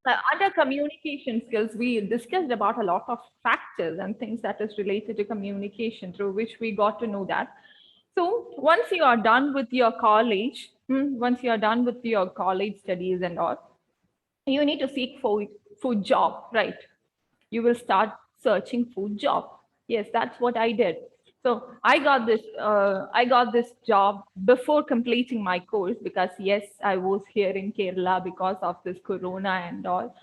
Under communication skills, we discussed about a lot of factors and things that is related to communication, through which we got to know that. So once you are done with your college, once you are done with your college studies and all, you need to seek for job, right? You will start searching for job. Yes, that's what I did. So I got this job before completing my course, because yes, I was here in Kerala because of this corona and all.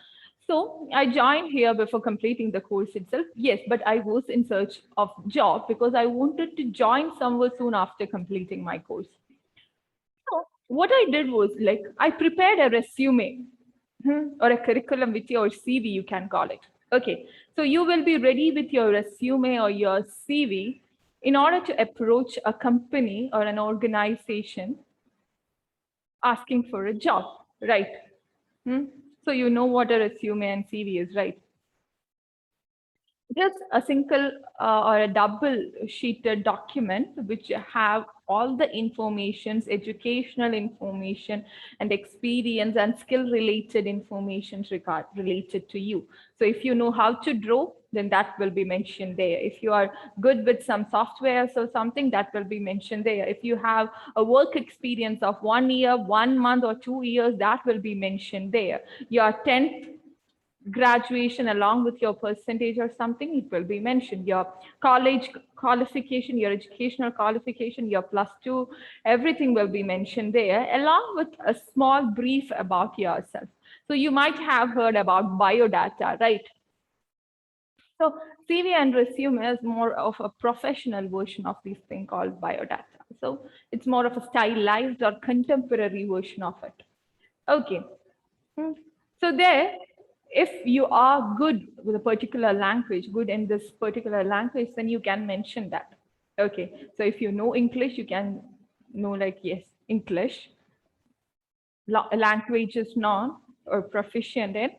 So I joined here before completing the course itself. Yes, but I was in search of job because I wanted to join somewhere soon after completing my course. So what I did was, like, I prepared a resume, or a curriculum with your CV, you can call it. Okay, so you will be ready with your resume or your CV in order to approach a company or an organization asking for a job, right? So you know what a resume and CV is, right? Just a single or a double sheeted document which have all the informations, educational information and experience and skill related information related to you. So if you know how to draw, then that will be mentioned there. If you are good with some softwares or something, that will be mentioned there. If you have a work experience of 1 year, 1 month or 2 years, that will be mentioned there. Your 10th graduation along with your percentage or something, it will be mentioned. Your college qualification, your educational qualification, your +2, everything will be mentioned there, along with a small brief about yourself. So you might have heard about biodata, right? So CV and resume is more of a professional version of this thing called biodata. So it's more of a stylized or contemporary version of it. Okay. So there, if you are good with a particular language, good in this particular language, then you can mention that. Okay. So if you know English, you can know, like, yes, English. Language is non or proficient in.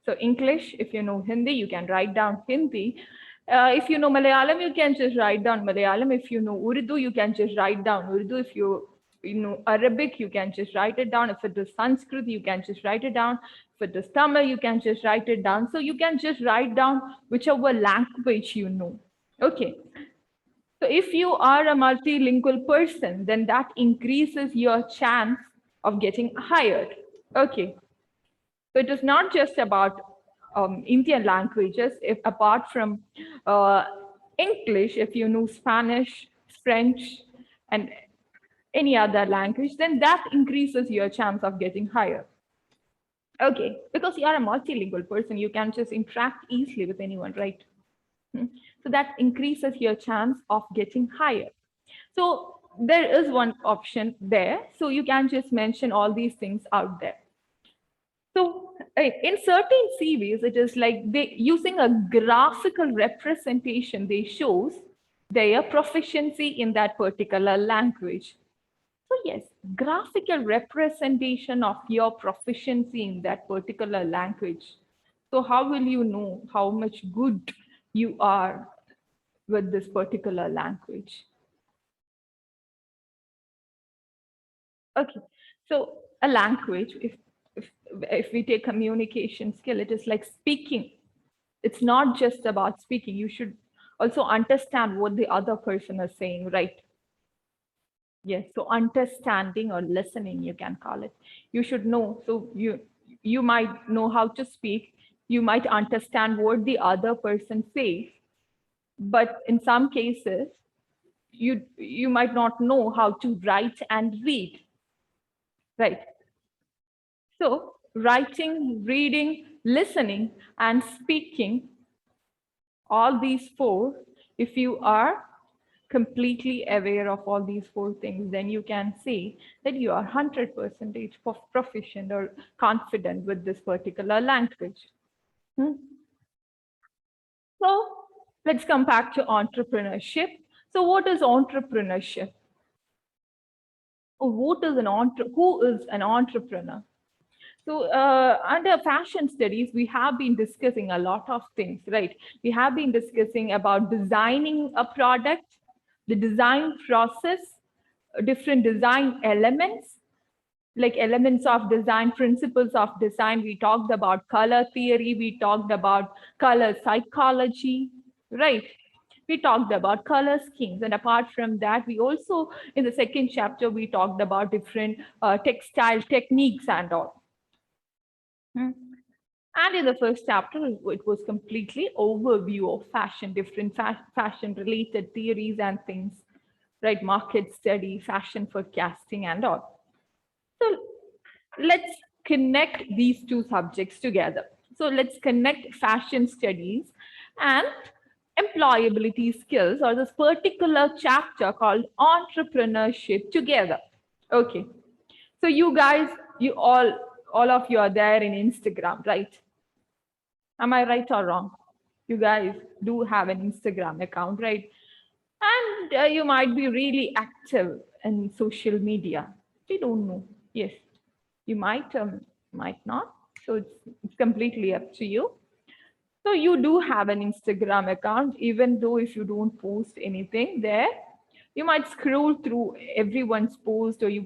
So English, if you know Hindi, you can write down Hindi. If you know Malayalam, you can just write down Malayalam. If you know Urdu, you can just write down Urdu. If you know Arabic, you can just write it down. If it is Sanskrit, you can just write it down. If it is Tamil, you can just write it down. So you can just write down whichever language you know. Okay. So if you are a multilingual person, then that increases your chance of getting hired. Okay. So it is not just about Indian languages. If apart from uh, English, if you know Spanish, French, and any other language, then that increases your chance of getting hired. Okay, because you are a multilingual person, you can just interact easily with anyone, right? So that increases your chance of getting hired. So there is one option there. So you can just mention all these things out there. So in certain CVs, it is like they using a graphical representation, they shows their proficiency in that particular language. So yes, graphical representation of your proficiency in that particular language. So how will you know how much good you are with this particular language? Okay, so a language, if we take communication skill, it is like speaking. It's not just about speaking. You should also understand what the other person is saying, right? Yes, so understanding or listening, you can call it. You should know. So you might know how to speak. You might understand what the other person says, but in some cases, you might not know how to write and read, right? So writing, reading, listening, and speaking, all these four, if you are completely aware of all these four things, then you can say that you are 100% proficient or confident with this particular language. So let's come back to entrepreneurship. So what is entrepreneurship? Who is an entrepreneur? So under fashion studies, we have been discussing a lot of things, right? We have been discussing about designing a product, the design process, different design elements, like elements of design, principles of design. We talked about color theory. We talked about color psychology, right? We talked about color schemes. And apart from that, we also, in the second chapter, we talked about different textile techniques and all. Hmm. And in the first chapter, it was completely overview of fashion, different fashion related theories and things, right? Market study, fashion forecasting and all. So let's connect these two subjects together. So let's connect fashion studies and employability skills, or this particular chapter called entrepreneurship, together. Okay. So you guys, you all of you are there in Instagram, right? Am I right or wrong? You guys do have an Instagram account, right? And you might be really active in social media. We don't know. Yes, you might not. So it's completely up to you. So you do have an Instagram account, even though if you don't post anything there, you might scroll through everyone's post, or you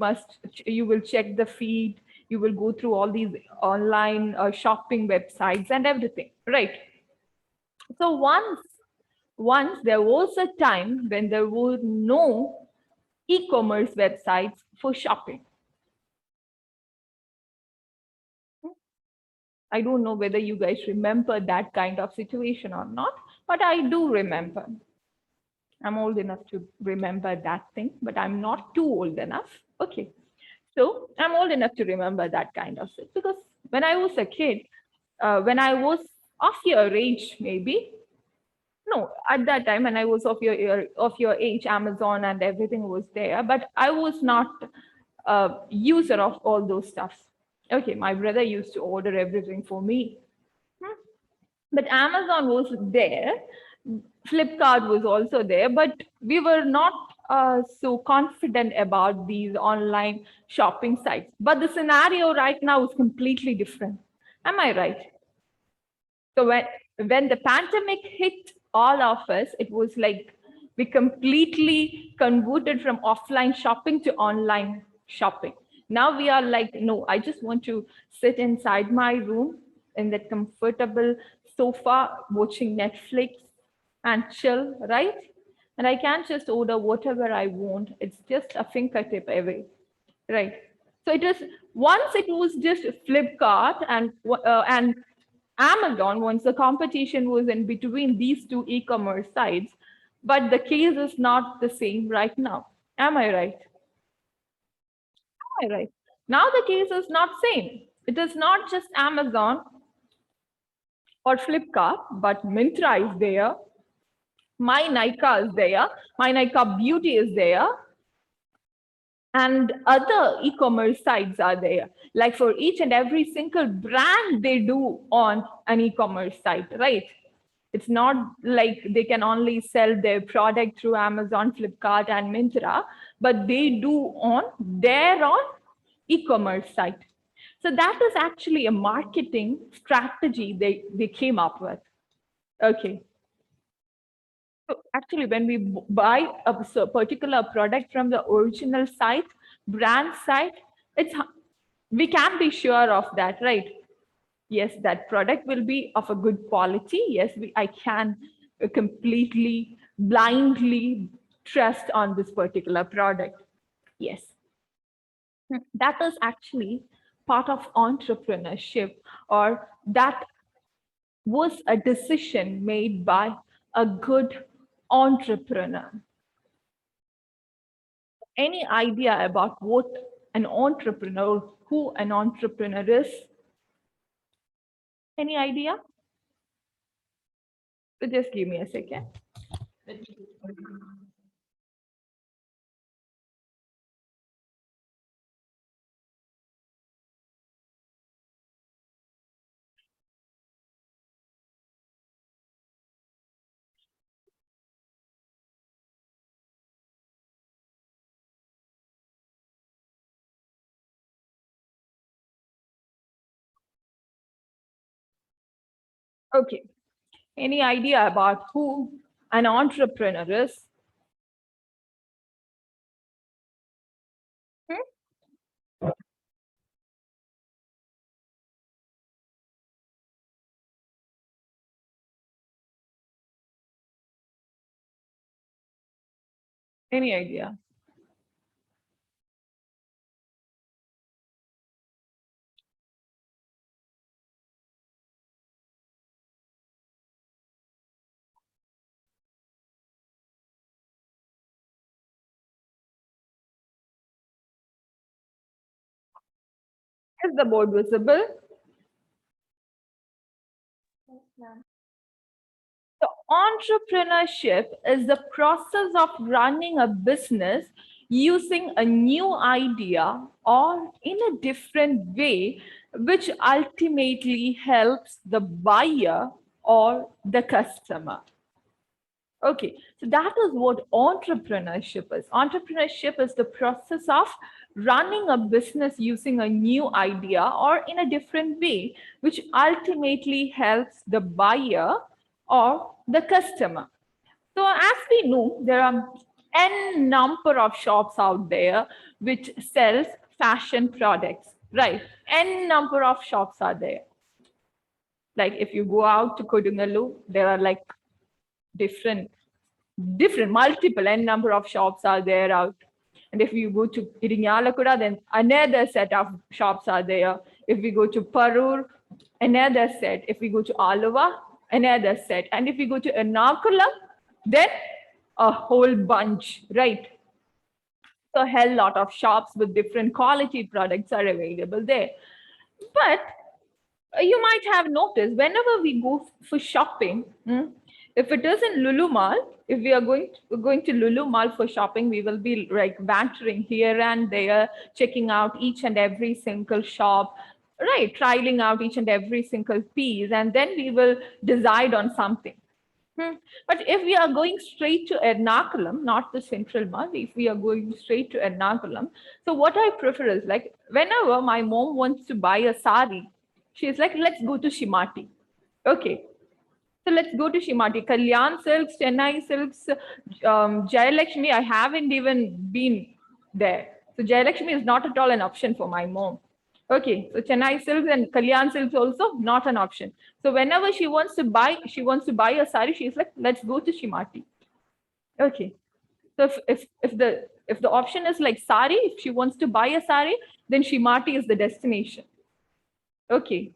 will check the feed. You will go through all these online shopping websites and everything, right? So once there was a time when there were no e-commerce websites for shopping. I don't know whether you guys remember that kind of situation or not, but I do remember. I'm old enough to remember that thing, but I'm not too old enough. Okay. So I'm old enough to remember that kind of thing, because when I was a kid, when I was of your age, maybe, no, at that time when I was of your age, Amazon and everything was there, but I was not a user of all those stuffs. Okay, my brother used to order everything for me. But Amazon was there, Flipkart was also there, but we were not so confident about these online shopping sites. But the scenario right now is completely different. Am I right? So when the pandemic hit all of us, it was like we completely converted from offline shopping to online shopping. Now we are like, no, I just want to sit inside my room in that comfortable sofa watching Netflix and chill, right? And I can just order whatever I want. It's just a fingertip away, right? So it is, once it was just Flipkart and Amazon, once the competition was in between these two e-commerce sites, but the case is not the same right now. Am I right? Am I right? Now the case is not same. It is not just Amazon or Flipkart, but Myntra is there. My Nykaa is there. My Nykaa Beauty is there. And other e-commerce sites are there. Like for each and every single brand they do on an e-commerce site, right? It's not like they can only sell their product through Amazon, Flipkart, and Myntra, but they do on their own e-commerce site. So that is actually a marketing strategy they came up with. Okay. So actually, when we buy a particular product from the original site, brand site, it's we can be sure of that, right? Yes, that product will be of a good quality. Yes, I can completely blindly trust on this particular product. Yes, that is actually part of entrepreneurship, or that was a decision made by a good entrepreneur. Any idea about what an entrepreneur, who an entrepreneur is? Any idea? So just give me a second. Okay. Any idea about who an entrepreneur is? Hmm? Any idea? Is the board visible? So entrepreneurship is the process of running a business using a new idea or in a different way, which ultimately helps the buyer or the customer. Okay, so that is what entrepreneurship is. Entrepreneurship is the process of running a business using a new idea or in a different way, which ultimately helps the buyer or the customer. So, as we know, there are n number of shops out there which sells fashion products, right? N number of shops are there. Like if you go out to Kodungalu, there are like different multiple n number of shops are there out. And if you go to Irinjalakuda, then another set of shops are there. If we go to Parur, another set. If we go to Alava, another set. And if we go to Ernakulam, then a whole bunch, right? So a hell lot of shops with different quality products are available there. But you might have noticed whenever we go for shopping, if it is in Lulu Mall, if we are going to Lulu Mall for shopping, we will be like wandering here and there, checking out each and every single shop, right? Trialing out each and every single piece, and then we will decide on something. But if we are going straight to Ernakulam, not the Central Mall, if we are going straight to Ernakulam, so what I prefer is like whenever my mom wants to buy a sari, she's like, let's go to Shimati. Okay. So let's go to Shimati. Kalyan Silks, Chennai Silks, Jayalakshmi, I haven't even been there. So Jayalakshmi is not at all an option for my mom. Okay, so Chennai Silks and Kalyan Silks also not an option. So whenever she wants to buy a sari, she's like, let's go to Shimati. Okay. So if the option is like sari, if she wants to buy a sari, then Shimati is the destination. Okay.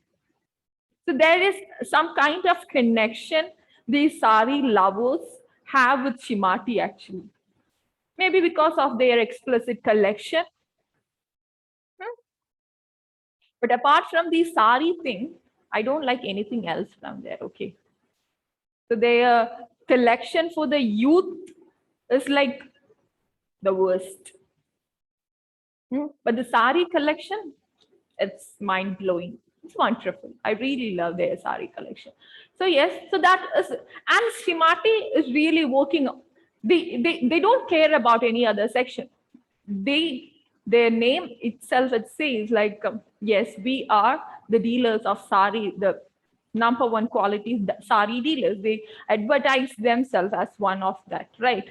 So there is some kind of connection these sari lovers have with Shimati actually. Maybe because of their explicit collection. But apart from the sari thing, I don't like anything else from there. Okay. So their collection for the youth is like the worst. But the sari collection, it's mind blowing. It's wonderful. I really love their sari collection. So yes, so that is, and Shimati is really working. They don't care about any other section. Their name itself, it says like yes, we are the dealers of sari, the number one quality sari dealers. They advertise themselves as one of that, right?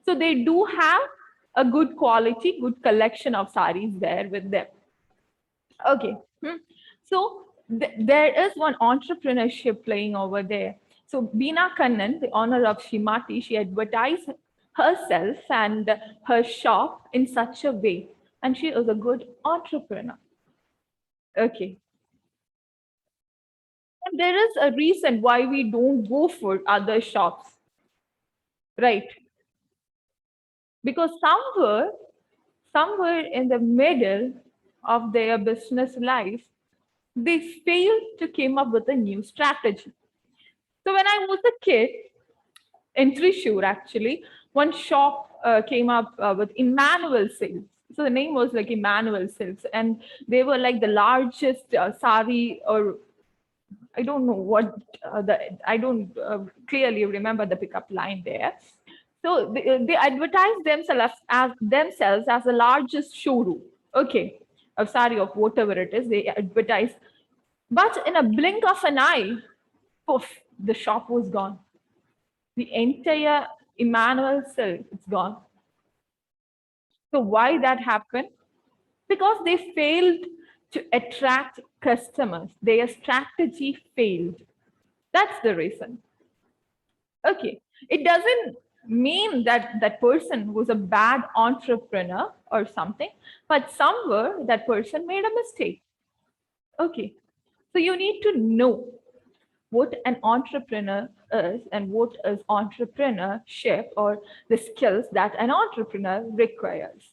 So they do have a good quality, good collection of saris there with them. Okay. So there is one entrepreneurship playing over there. So Beena Kannan, the owner of Shimati, she advertised herself and her shop in such a way. And she is a good entrepreneur. Okay. And there is a reason why we don't go for other shops, right? Because somewhere in the middle of their business life, they failed to come up with a new strategy. So when I was a kid, in Thrissur actually, one shop came up with Emmanuel Silks. So the name was like Emmanuel Silks, and they were like the largest sari, or I don't know what I don't clearly remember the pickup line there. So they advertised themselves as the largest showroom. Okay, of sari of whatever it is, they advertised. But in a blink of an eye, poof, the shop was gone. The entire Emmanuel silk, it's gone. So why that happened? Because they failed to attract customers. Their strategy failed. That's the reason. Okay. It doesn't mean that that person was a bad entrepreneur or something, but somewhere that person made a mistake. Okay. So you need to know what an entrepreneur is and what is entrepreneurship or the skills that an entrepreneur requires.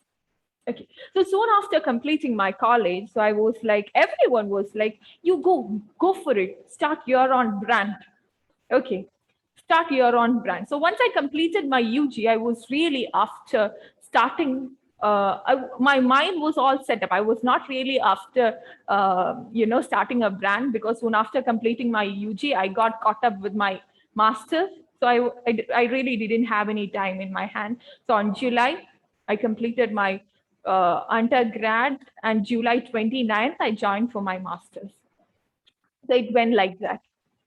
Okay. So soon after completing my college, so I was like, everyone was like, you go for it, start your own brand. Okay. Start your own brand. So once I completed my UG, I was really after starting. My mind was all set up. I was not really after, starting a brand, because soon after completing my UG, I got caught up with my master's. So I really didn't have any time in my hand. So on July, I completed my undergrad, and July 29th, I joined for my master's. So it went like that.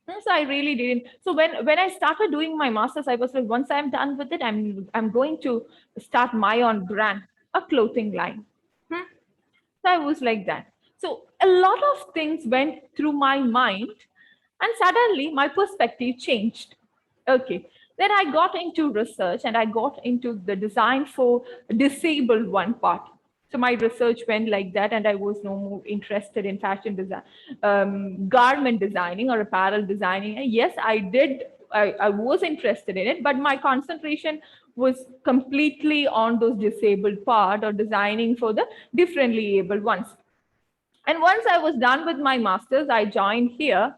So I really didn't. So when I started doing my masters, I was like, once I'm done with it, I'm going to start my own brand, a clothing line. So I was like that. So a lot of things went through my mind, and suddenly my perspective changed. Okay. Then I got into research, and I got into the design for disabled one part. So my research went like that, and I was no more interested in fashion design, garment designing or apparel designing. And yes, I did. I was interested in it, but my concentration was completely on those disabled part or designing for the differently abled ones. And once I was done with my master's, I joined here,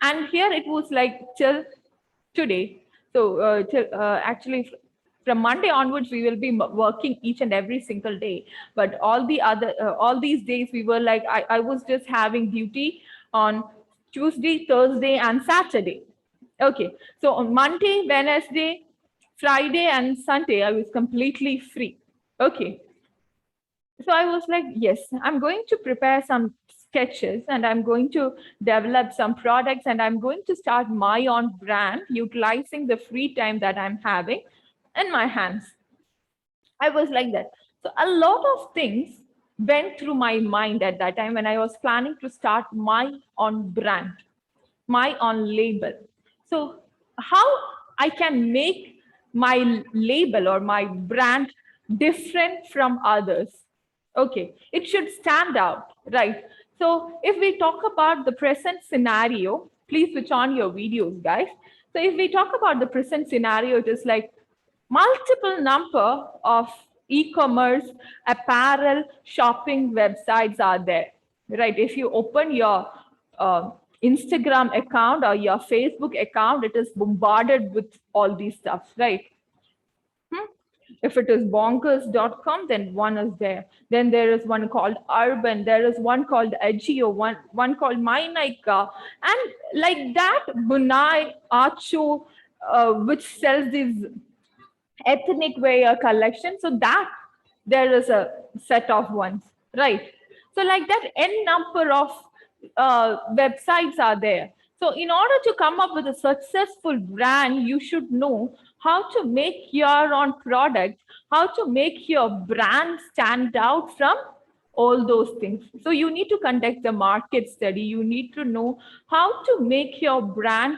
and here it was like till today. So actually, from Monday onwards, we will be working each and every single day. But all these days, we were like, I was just having duty on Tuesday, Thursday, and Saturday. Okay. So on Monday, Wednesday, Friday, and Sunday, I was completely free. Okay. So I was like, yes, I'm going to prepare some sketches, and I'm going to develop some products, and I'm going to start my own brand utilizing the free time that I'm having in my hands. I was like that. So a lot of things went through my mind at that time when I was planning to start my own brand, my own label. So how I can make my label or my brand different from others. Okay, it should stand out, right? So if we talk about the present scenario, please switch on your videos, guys. So if we talk about the present scenario, it is like multiple number of e-commerce apparel shopping websites are there, right? If you open your Instagram account or your Facebook account, it is bombarded with all these stuff, right? If it is bonkers.com, then one is there. Then there is one called Urban. There is one called Agio, one called My Nika. And like that, Bunai, Acho, which sells these ethnic wear collection. So that there is a set of ones, right? So like that, n number of websites are there. So in order to come up with a successful brand, you should know how to make your own product, how to make your brand stand out from all those things. So you need to conduct the market study. You need to know how to make your brand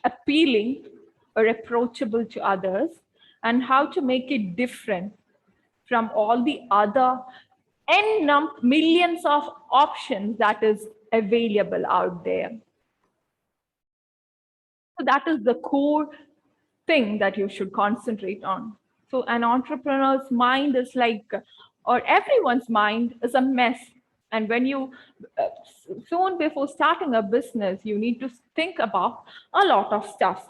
appealing or approachable to others, and how to make it different from all the other millions of options that is available out there. So that is the core thing that you should concentrate on. So an entrepreneur's mind is like, or everyone's mind is a mess. And when you, soon before starting a business, you need to think about a lot of stuff.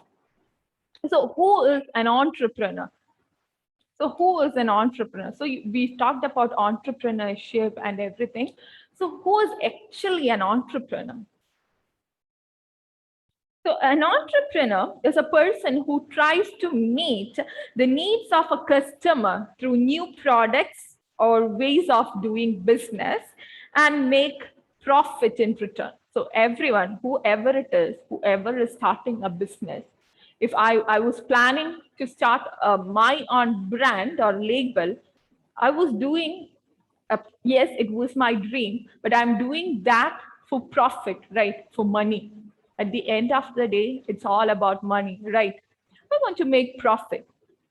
So who is an entrepreneur? So who is an entrepreneur? So we talked about entrepreneurship and everything. So who is actually an entrepreneur? So an entrepreneur is a person who tries to meet the needs of a customer through new products or ways of doing business and make profit in return. So everyone, whoever it is, whoever is starting a business, if I was planning to start my own brand or label, I was doing, yes, it was my dream, but I'm doing that for profit, right? For money. At the end of the day, it's all about money, right? I want to make profit.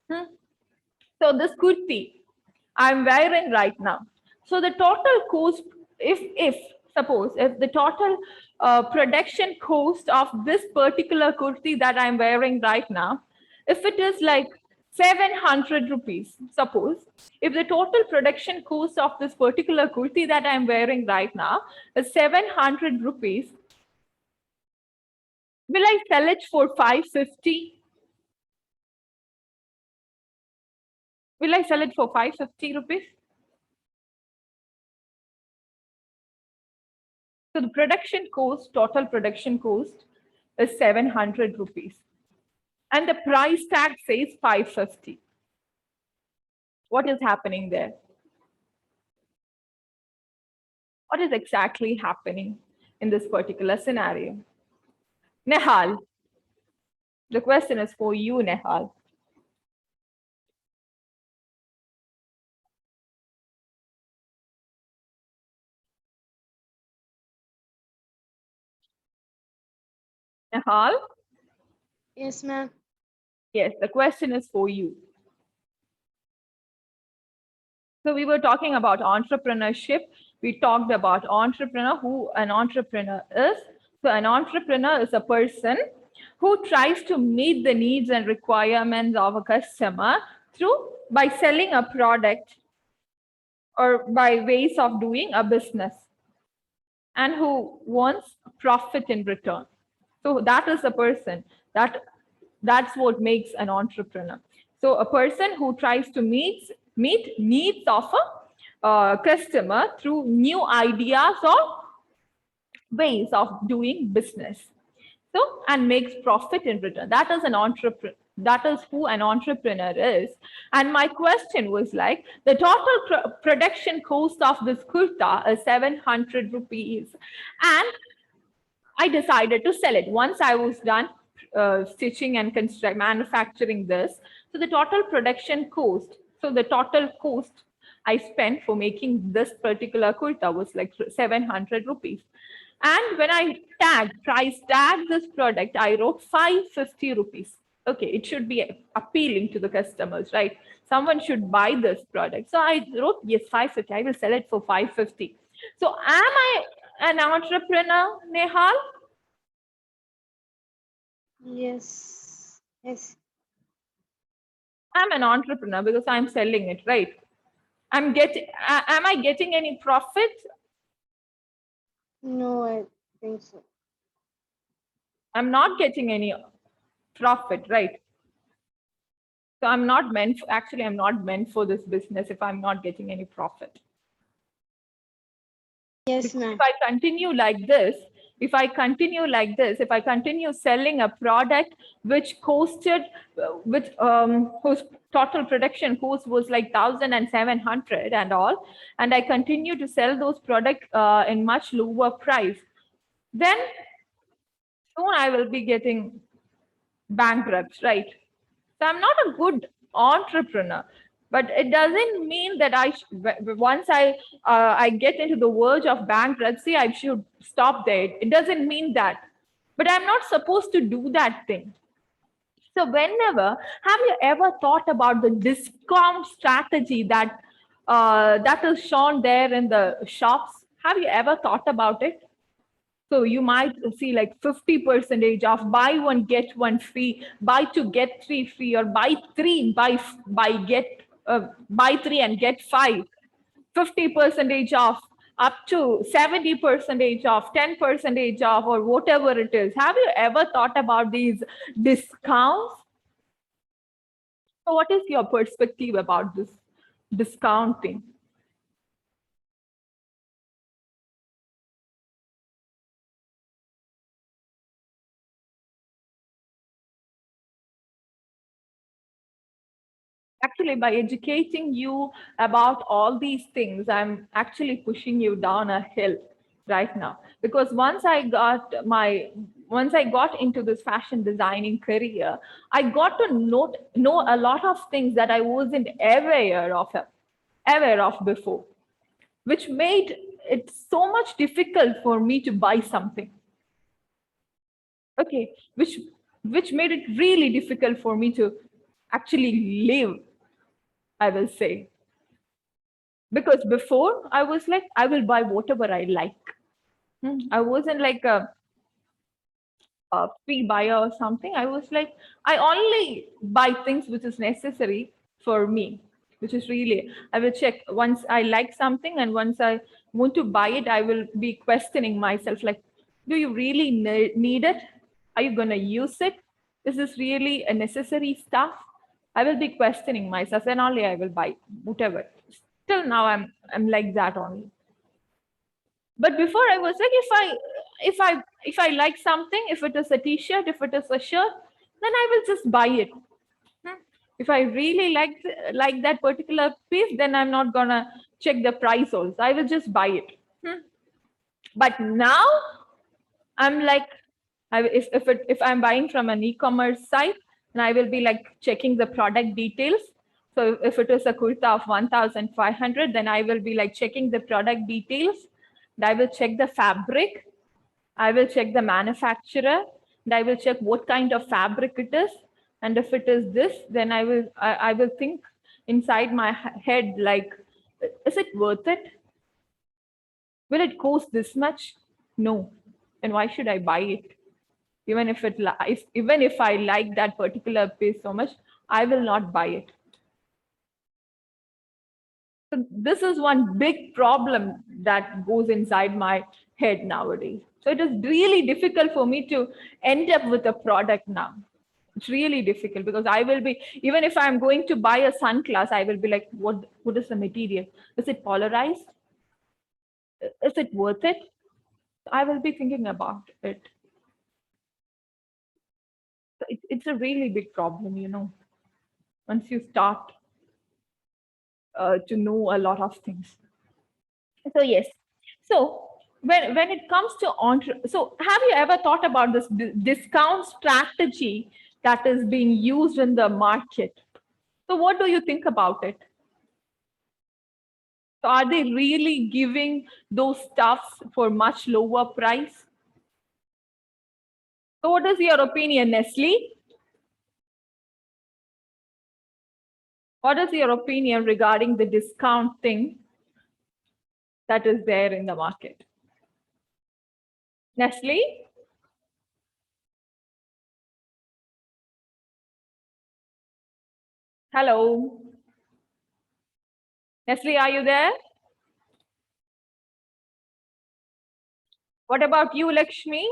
So this kurti I'm wearing right now. So the total cost, if suppose if the total production cost of this particular kurti that I'm wearing right now, if it is like 700 rupees, suppose if the total production cost of this particular kurti that I'm wearing right now is 700 rupees, will I sell it for 550? Will I sell it for 550 rupees? So the production cost, total production cost is 700 rupees. And the price tag says 550. What is happening there? What is exactly happening in this particular scenario? Nehal, the question is for you, Nehal. Nehal? Yes, ma'am. Yes, the question is for you. So we were talking about entrepreneurship. We talked about who an entrepreneur is. So an entrepreneur is a person who tries to meet the needs and requirements of a customer by selling a product or by ways of doing a business, and who wants profit in return. So that is a person that's what makes an entrepreneur. So a person who tries to meet needs of a customer through new ideas or ways of doing business. So and makes profit in return. That is an entrepreneur. That is who an entrepreneur is. And my question was like, the total production cost of this kurta is 700 rupees, and I decided to sell it once I was done stitching and manufacturing this. So the total production cost, so the total cost I spent for making this particular kurta was like 700 rupees. And when I price tag this product, I wrote 550 rupees. Okay, it should be appealing to the customers, right? Someone should buy this product. So I wrote, yes, 550. I will sell it for 550. So am I an entrepreneur, Nehal? Yes. Yes. I'm an entrepreneur because I'm selling it, right? Am I getting any profit? No, I think so. I'm not getting any profit, right? So I'm not meant, actually, I'm not meant for this business if I'm not getting any profit. Yes, ma'am. If I continue like this, if I continue selling a product which costed, whose total production cost was like 1,700 and all, and I continue to sell those products in much lower price, then soon I will be getting bankrupt, right? So I'm not a good entrepreneur, but it doesn't mean that once I get into the verge of bankruptcy, I should stop there. It doesn't mean that, but I'm not supposed to do that thing. So have you ever thought about the discount strategy that is shown there in the shops? Have you ever thought about it? So you might see like 50% off, buy one, get one free, buy two, get three free, or buy three and get five, 50% off, up to 70% off, 10% off, or whatever it is. Have you ever thought about these discounts? So what is your perspective about this discounting? Actually, by educating you about all these things, I'm actually pushing you down a hill right now. Because once I got into this fashion designing career, I got to know a lot of things that I wasn't aware of before, which made it so much difficult for me to buy something. Okay, which made it really difficult for me to actually live, I will say. Because before I was like, I will buy whatever I like. I wasn't like a free buyer or something. I was like, I only buy things which is necessary for me, which is really, I will check once I like something, and once I want to buy it, I will be questioning myself like, do you really need it? Are you going to use it? Is this really a necessary stuff? I will be questioning myself, and only I will buy whatever. Till now, I'm like that only. But before I was like, if I like something, if it is a t-shirt, if it is a shirt, then I will just buy it. If I really like that particular piece, then I'm not gonna check the price also, I will just buy it. But now I'm like, if I'm buying from an e-commerce site, and I will be like checking the product details. So if it is a kurta of 1,500, then I will be like checking the product details. And I will check the fabric. I will check the manufacturer. And I will check what kind of fabric it is. And if it is this, then I will think inside my head like, is it worth it? Will it cost this much? No. And why should I buy it? Even if I like that particular piece so much, I will not buy it. So this is one big problem that goes inside my head nowadays. So it is really difficult for me to end up with a product now. It's really difficult because I will be, even if I'm going to buy a sunglass, I will be like, what is the material? Is it polarized? Is it worth it? I will be thinking about it. It's a really big problem, once you start to know a lot of things. So yes, so when it comes to so have you ever thought about this discount strategy that is being used in the market? So what do you think about it? So are they really giving those stuffs for much lower price? So what is your opinion, Nestle? What is your opinion regarding the discount thing that is there in the market? Nestle? Hello? Nestle, are you there? What about you, Lakshmi?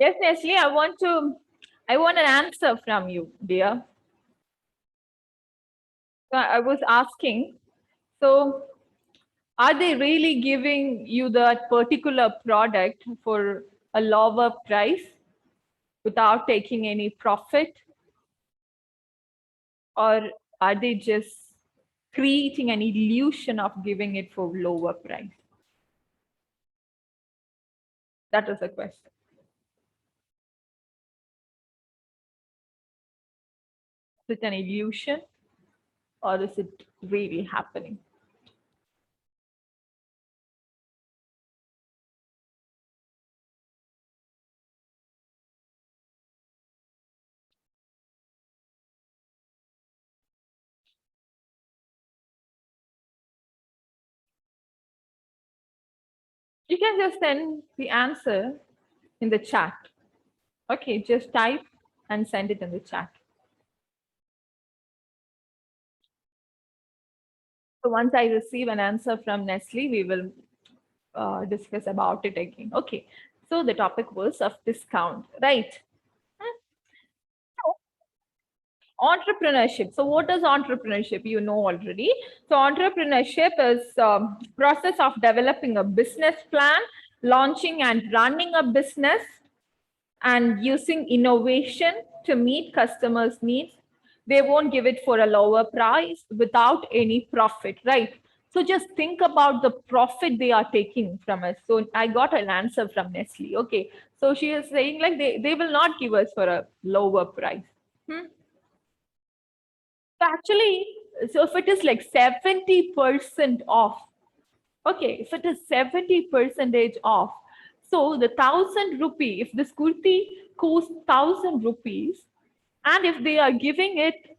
Yes, Nestle, I want an answer from you, dear. So I was asking, so are they really giving you that particular product for a lower price without taking any profit? Or are they just creating an illusion of giving it for lower price? That is the question. Is it an illusion or is it really happening? You can just send the answer in the chat. Okay, just type and send it in the chat. So once I receive an answer from Nestle, we will discuss about it again. Okay, so the topic was of discount, right? So entrepreneurship. So what is entrepreneurship? You know already. So entrepreneurship is process of developing a business plan, launching and running a business, and using innovation to meet customers' needs. They won't give it for a lower price without any profit, right? So just think about the profit they are taking from us. So I got an answer from Nestle. Okay. So she is saying like they will not give us for a lower price. So actually, so if it is like 70% off, okay, if it is 70% off, So the 1,000 rupee, if this kurti costs 1,000 rupees, and if they are giving it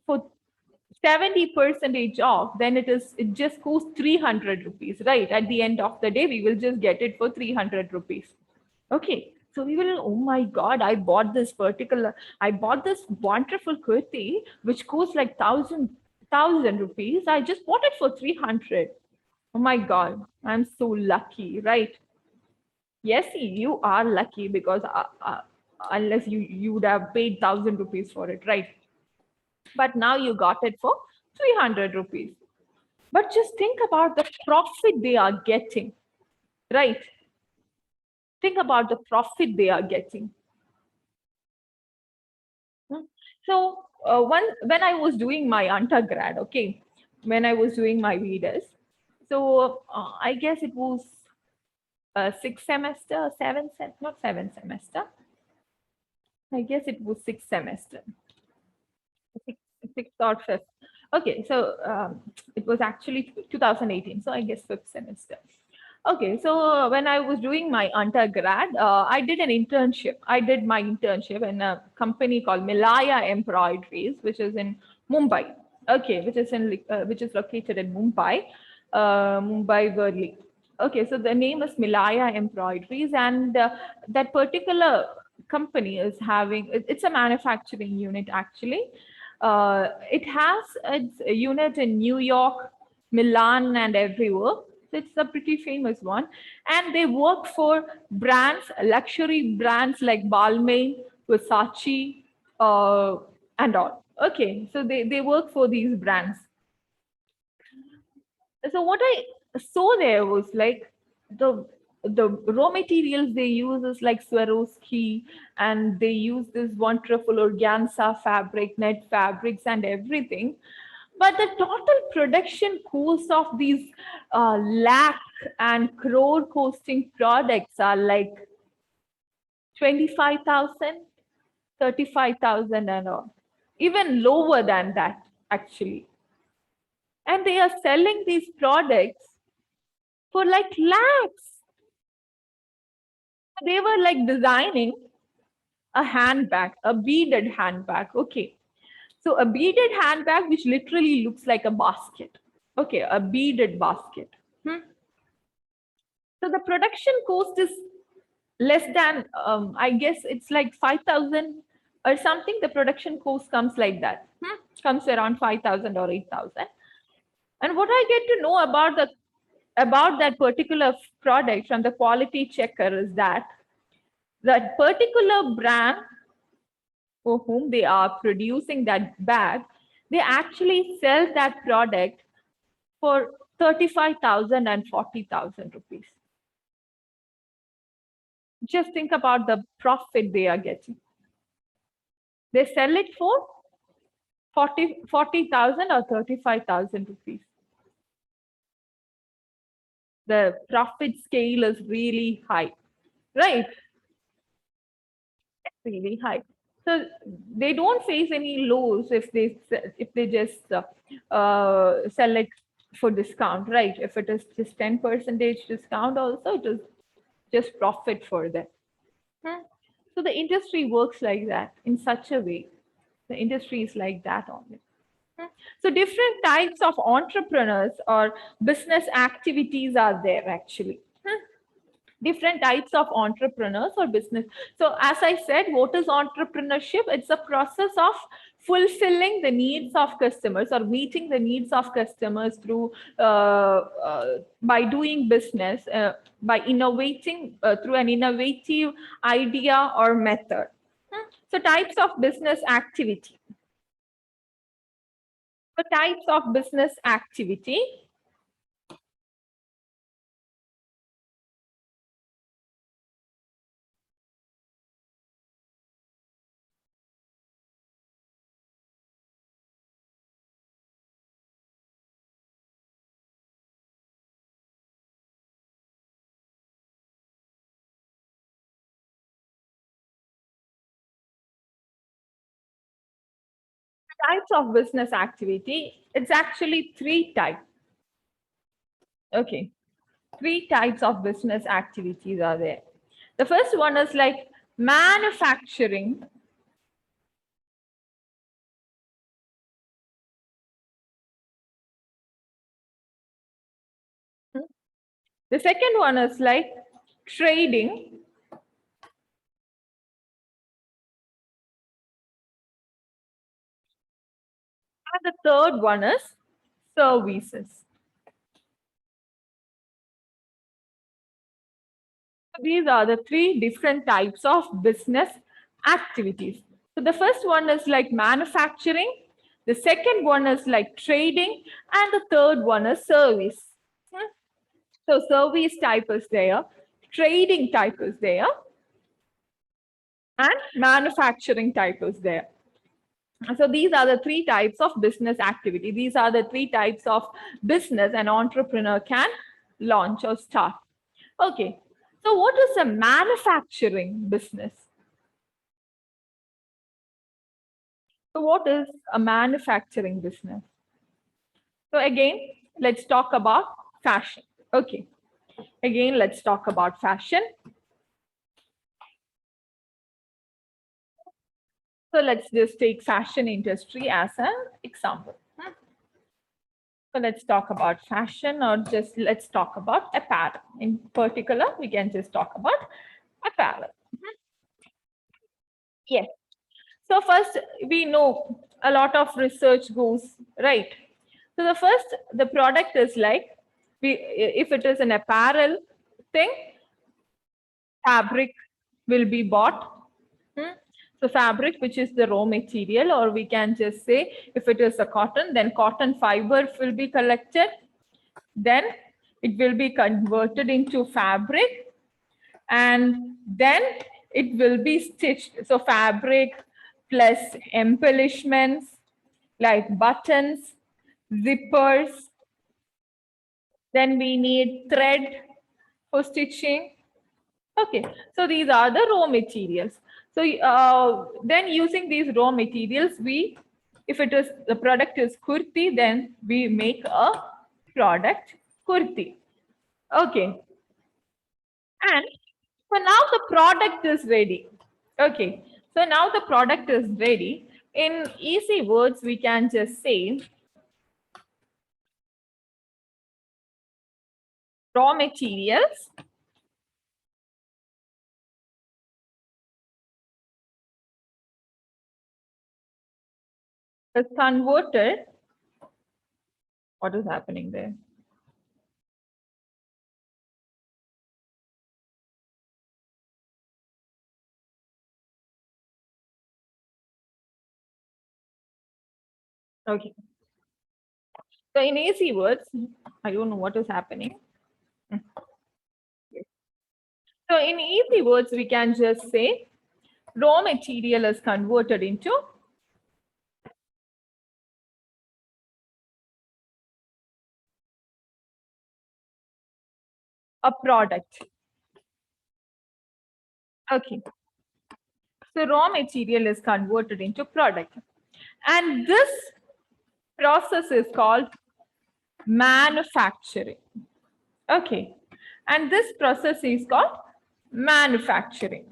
for 70% off, then it just costs 300 rupees, right? At the end of the day, we will just get it for 300 rupees. Okay. So we will, oh my God, I bought this wonderful kurti, which costs like thousand rupees. I just bought it for 300. Oh my God, I'm so lucky, right? Yes, you are lucky because unless you would have paid 1,000 rupees for it, right? But now you got it for 300 rupees. But just think about the profit they are getting, right? Think about the profit they are getting. So when I was doing my undergrad, okay, when I was doing my VDes, so I guess it was sixth semester, not seventh semester. I guess it was sixth semester, sixth or fifth. Okay, so it was actually 2018, so I guess fifth semester. Okay, so when I was doing my undergrad, I did an internship. I did my internship in a company called Milaya Embroideries, which is in Mumbai. Okay, which is located in Mumbai, Mumbai Worli. Okay, so the name is Milaya Embroideries, and that particular company is having it's a manufacturing unit actually. It has its unit in New York, Milan, and everywhere. So it's a pretty famous one. And they work for brands, luxury brands like Balmain, Versace, uh, and all. Okay, so they work for these brands. So what I saw there was like the raw materials they use is like Swarovski, and they use this wonderful organza fabric, net fabrics, and everything. But the total production cost of these lakh and crore costing products are like 25,000, 35,000, and all, even lower than that actually. And they are selling these products for like lakhs. They were like designing a handbag, a beaded handbag. Okay. So a beaded handbag, which literally looks like a basket. Okay, a beaded basket. Hmm. So the production cost is less than, I guess it's like 5,000 or something. The production cost comes like that. Hmm. Comes around 5,000 or 8,000. And what I get to know about that particular product from the quality checker is that particular brand for whom they are producing that bag, they actually sell that product for 35,000 and 40,000 rupees. Just think about the profit they are getting. They sell it for 40,000 or 35,000 rupees. The profit scale is really high, right? Really high. So they don't face any loss if they just sell it for discount, right? If it is just 10% discount, also it is just profit for them. Hmm. So the industry works like that in such a way. The industry is like that only. Hmm. So different types of entrepreneurs or business activities are there actually. Hmm. Different types of entrepreneurs or business. So as I said, what is entrepreneurship? It's a process of fulfilling the needs of customers or meeting the needs of customers through by doing business, by innovating through an innovative idea or method. So types of business activity. So types of business activity. Types of business activity. It's actually three types. Okay. three types of business activities are there. The first one is like manufacturing. The second one is like trading. And the third one is services. These are the three different types of business activities. So the first one is like manufacturing, the second one is like trading, and the third one is service. So service type is there, trading type is there, and manufacturing type is there. So these are the three types of business activity. These are the three types of business an entrepreneur can launch or start. Okay. So what is a manufacturing business? So what is a manufacturing business? So again, let's talk about fashion. Okay. Again, let's talk about fashion. So let's just take fashion industry as an example. So let's talk about fashion, or just let's talk about apparel. In particular, we can just talk about apparel. Yes. So first, we know a lot of research goes, right? So the first, the product is like, if it is an apparel thing, fabric will be bought. So fabric, which is the raw material, or we can just say if it is a cotton, then cotton fiber will be collected. Then it will be converted into fabric, and then it will be stitched. So fabric plus embellishments like buttons, zippers. Then we need thread for stitching. Okay, so these are the raw materials. So then using these raw materials, if it is the product is kurti, then we make a product kurti. Okay, and so now the product is ready. Okay, so now the product is ready. In easy words, we can just say raw materials is converted. What is happening there? Okay. So in easy words, I don't know what is happening. So in easy words, we can just say raw material is converted into a product. Okay. So raw material is converted into product. And this process is called manufacturing. Okay. And this process is called manufacturing.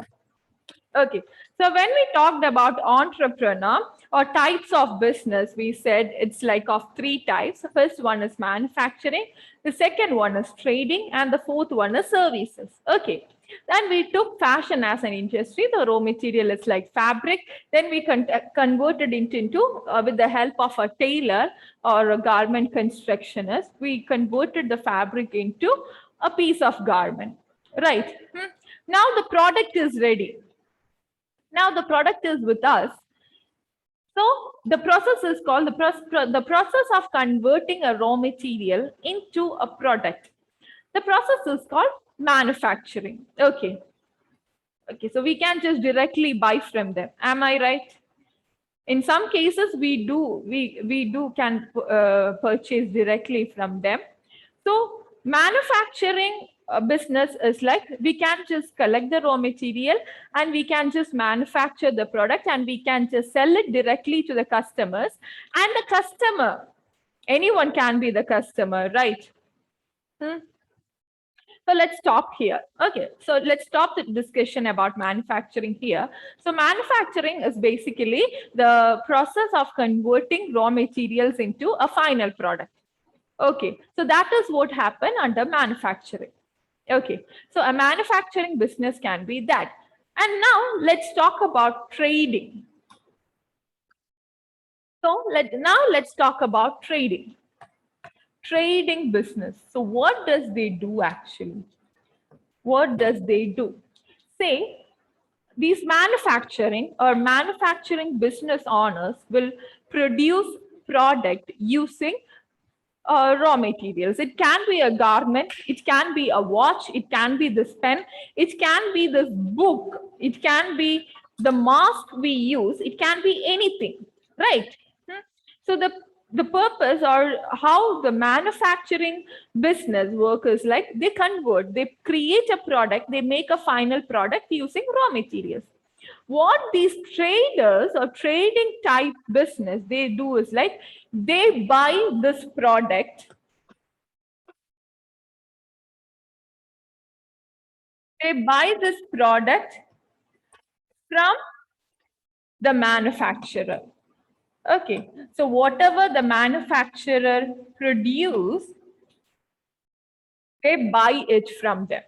Okay. So when we talked about entrepreneur or types of business, we said it's like of three types. The first one is manufacturing, the second one is trading, and the fourth one is services. Okay. Then we took fashion as an industry. The raw material is like fabric. Then we converted it into, with the help of a tailor or a garment constructionist, we converted the fabric into a piece of garment. Right. Now the product is ready. Now the product is with us. So the process is called the process of converting a raw material into a product. The process is called manufacturing. Okay. Okay, so we can just directly buy from them. Am I right? In some cases, we can purchase directly from them. So manufacturing business is like we can just collect the raw material and we can just manufacture the product and we can just sell it directly to the customers. And the customer, anyone can be the customer, right? So let's stop here. Okay, so let's stop the discussion about manufacturing here. So manufacturing is basically the process of converting raw materials into a final product. Okay, so that is what happened under manufacturing. Okay, so a manufacturing business can be that. And now let's talk about trading. So let's talk about trading. Trading business. So what does they do actually? What does they do? Say these manufacturing business owners will produce product using raw materials. It can be a garment, it can be a watch, it can be this pen, it can be this book, it can be the mask we use, it can be anything, right? So the purpose or how the manufacturing business work is like they convert, they create a product, they make a final product using raw materials. What these traders or trading type business they do is like they buy this product, from the manufacturer. Okay, so whatever the manufacturer produce, they buy it from them.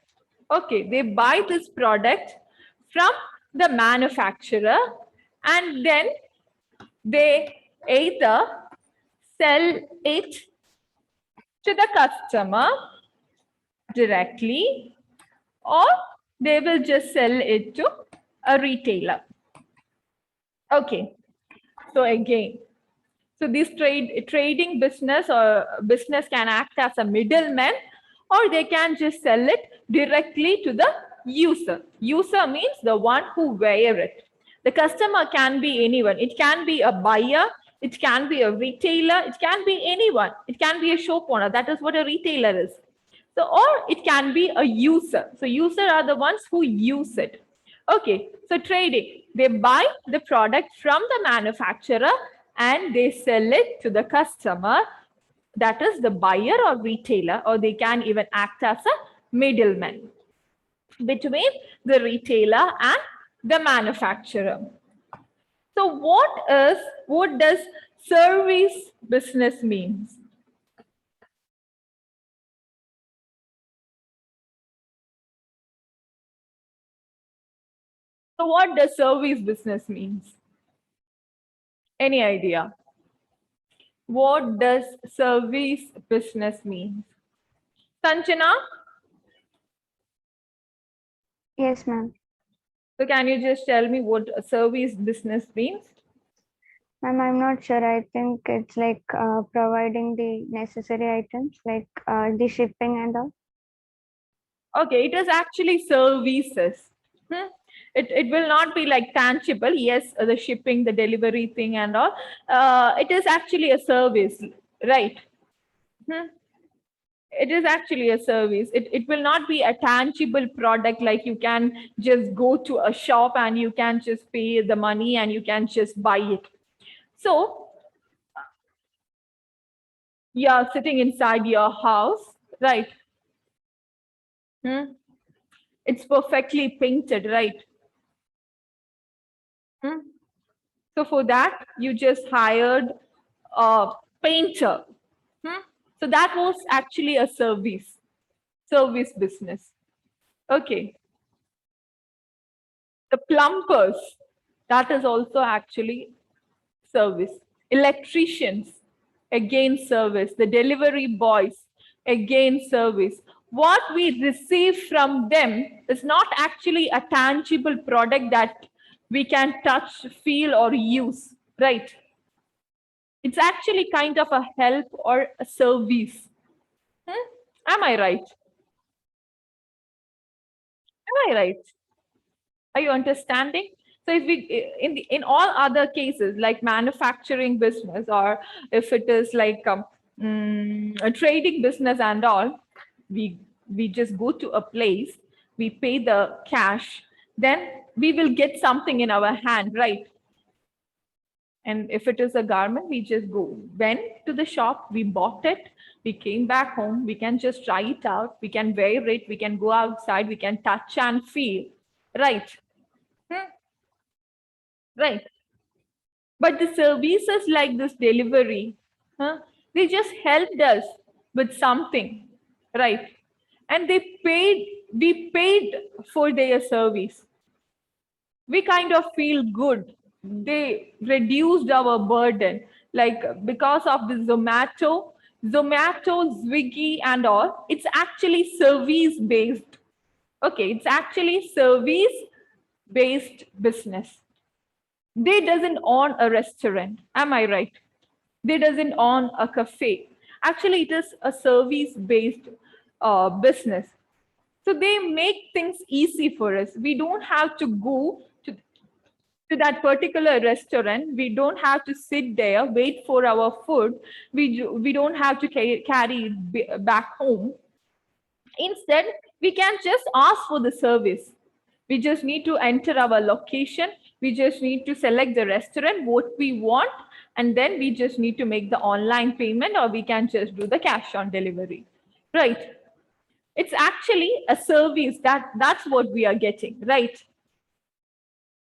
Okay, they buy this product from the manufacturer and then they either sell it to the customer directly or they will just sell it to a retailer. Okay, so again, so this trading business or business can act as a middleman or they can just sell it directly to the user. User means the one who wear it. The customer can be anyone. It can be a buyer, it can be a retailer, it can be anyone. It can be a shop owner. That is what a retailer is. So, or it can be a user. So user are the ones who use it. Okay, so trading, they buy the product from the manufacturer and they sell it to the customer. That is the buyer or retailer, or they can even act as a middleman between the retailer and the manufacturer. So what does service business means? So what does service business means? Any idea? What does service business means? Sanjana, Yes, ma'am. so can you just tell me what a service business means? Ma'am, I'm not sure. I think it's like providing the necessary items, like the shipping and all. Okay, it is actually services. It will not be like tangible. Yes, the shipping, the delivery thing and all. It is actually a service, right? It is actually a service. It will not be a tangible product like you can just go to a shop and you can just pay the money and you can just buy it. So you're sitting inside your house, right? It's perfectly painted, right? So for that, you just hired a painter. So that was actually a service business. Okay. The plumbers, that is also actually service. Electricians, again service. The delivery boys, again service. What we receive from them is not actually a tangible product that we can touch, feel, or use, right? It's actually kind of a help or a service. Am I right? Am I right? Are you understanding? So if we in all other cases like manufacturing business or if it is like a trading business and all, we just go to a place, we pay the cash, then we will get something in our hand, right? And if it is a garment, we just went to the shop, we bought it, We came back home, we can just try it out, we can wear it, we can go outside, we can touch and feel, right? Right. But the services like this delivery, they just helped us with something, right? And we paid for their service. We kind of feel good. They reduced our burden. Like because of the Zomato, Swiggy, and all, it's actually service based. Okay, it's actually service based business. They doesn't own a restaurant. Am I right? They doesn't own a cafe. Actually, it is a service based business. So they make things easy for us. We don't have to go to that particular restaurant. We don't have to sit there, wait for our food. We don't have to carry it back home. Instead, we can just ask for the service. We just need to enter our location. We just need to select the restaurant, what we want, and then we just need to make the online payment, or we can just do the cash on delivery. Right. It's actually a service that's what we are getting, right?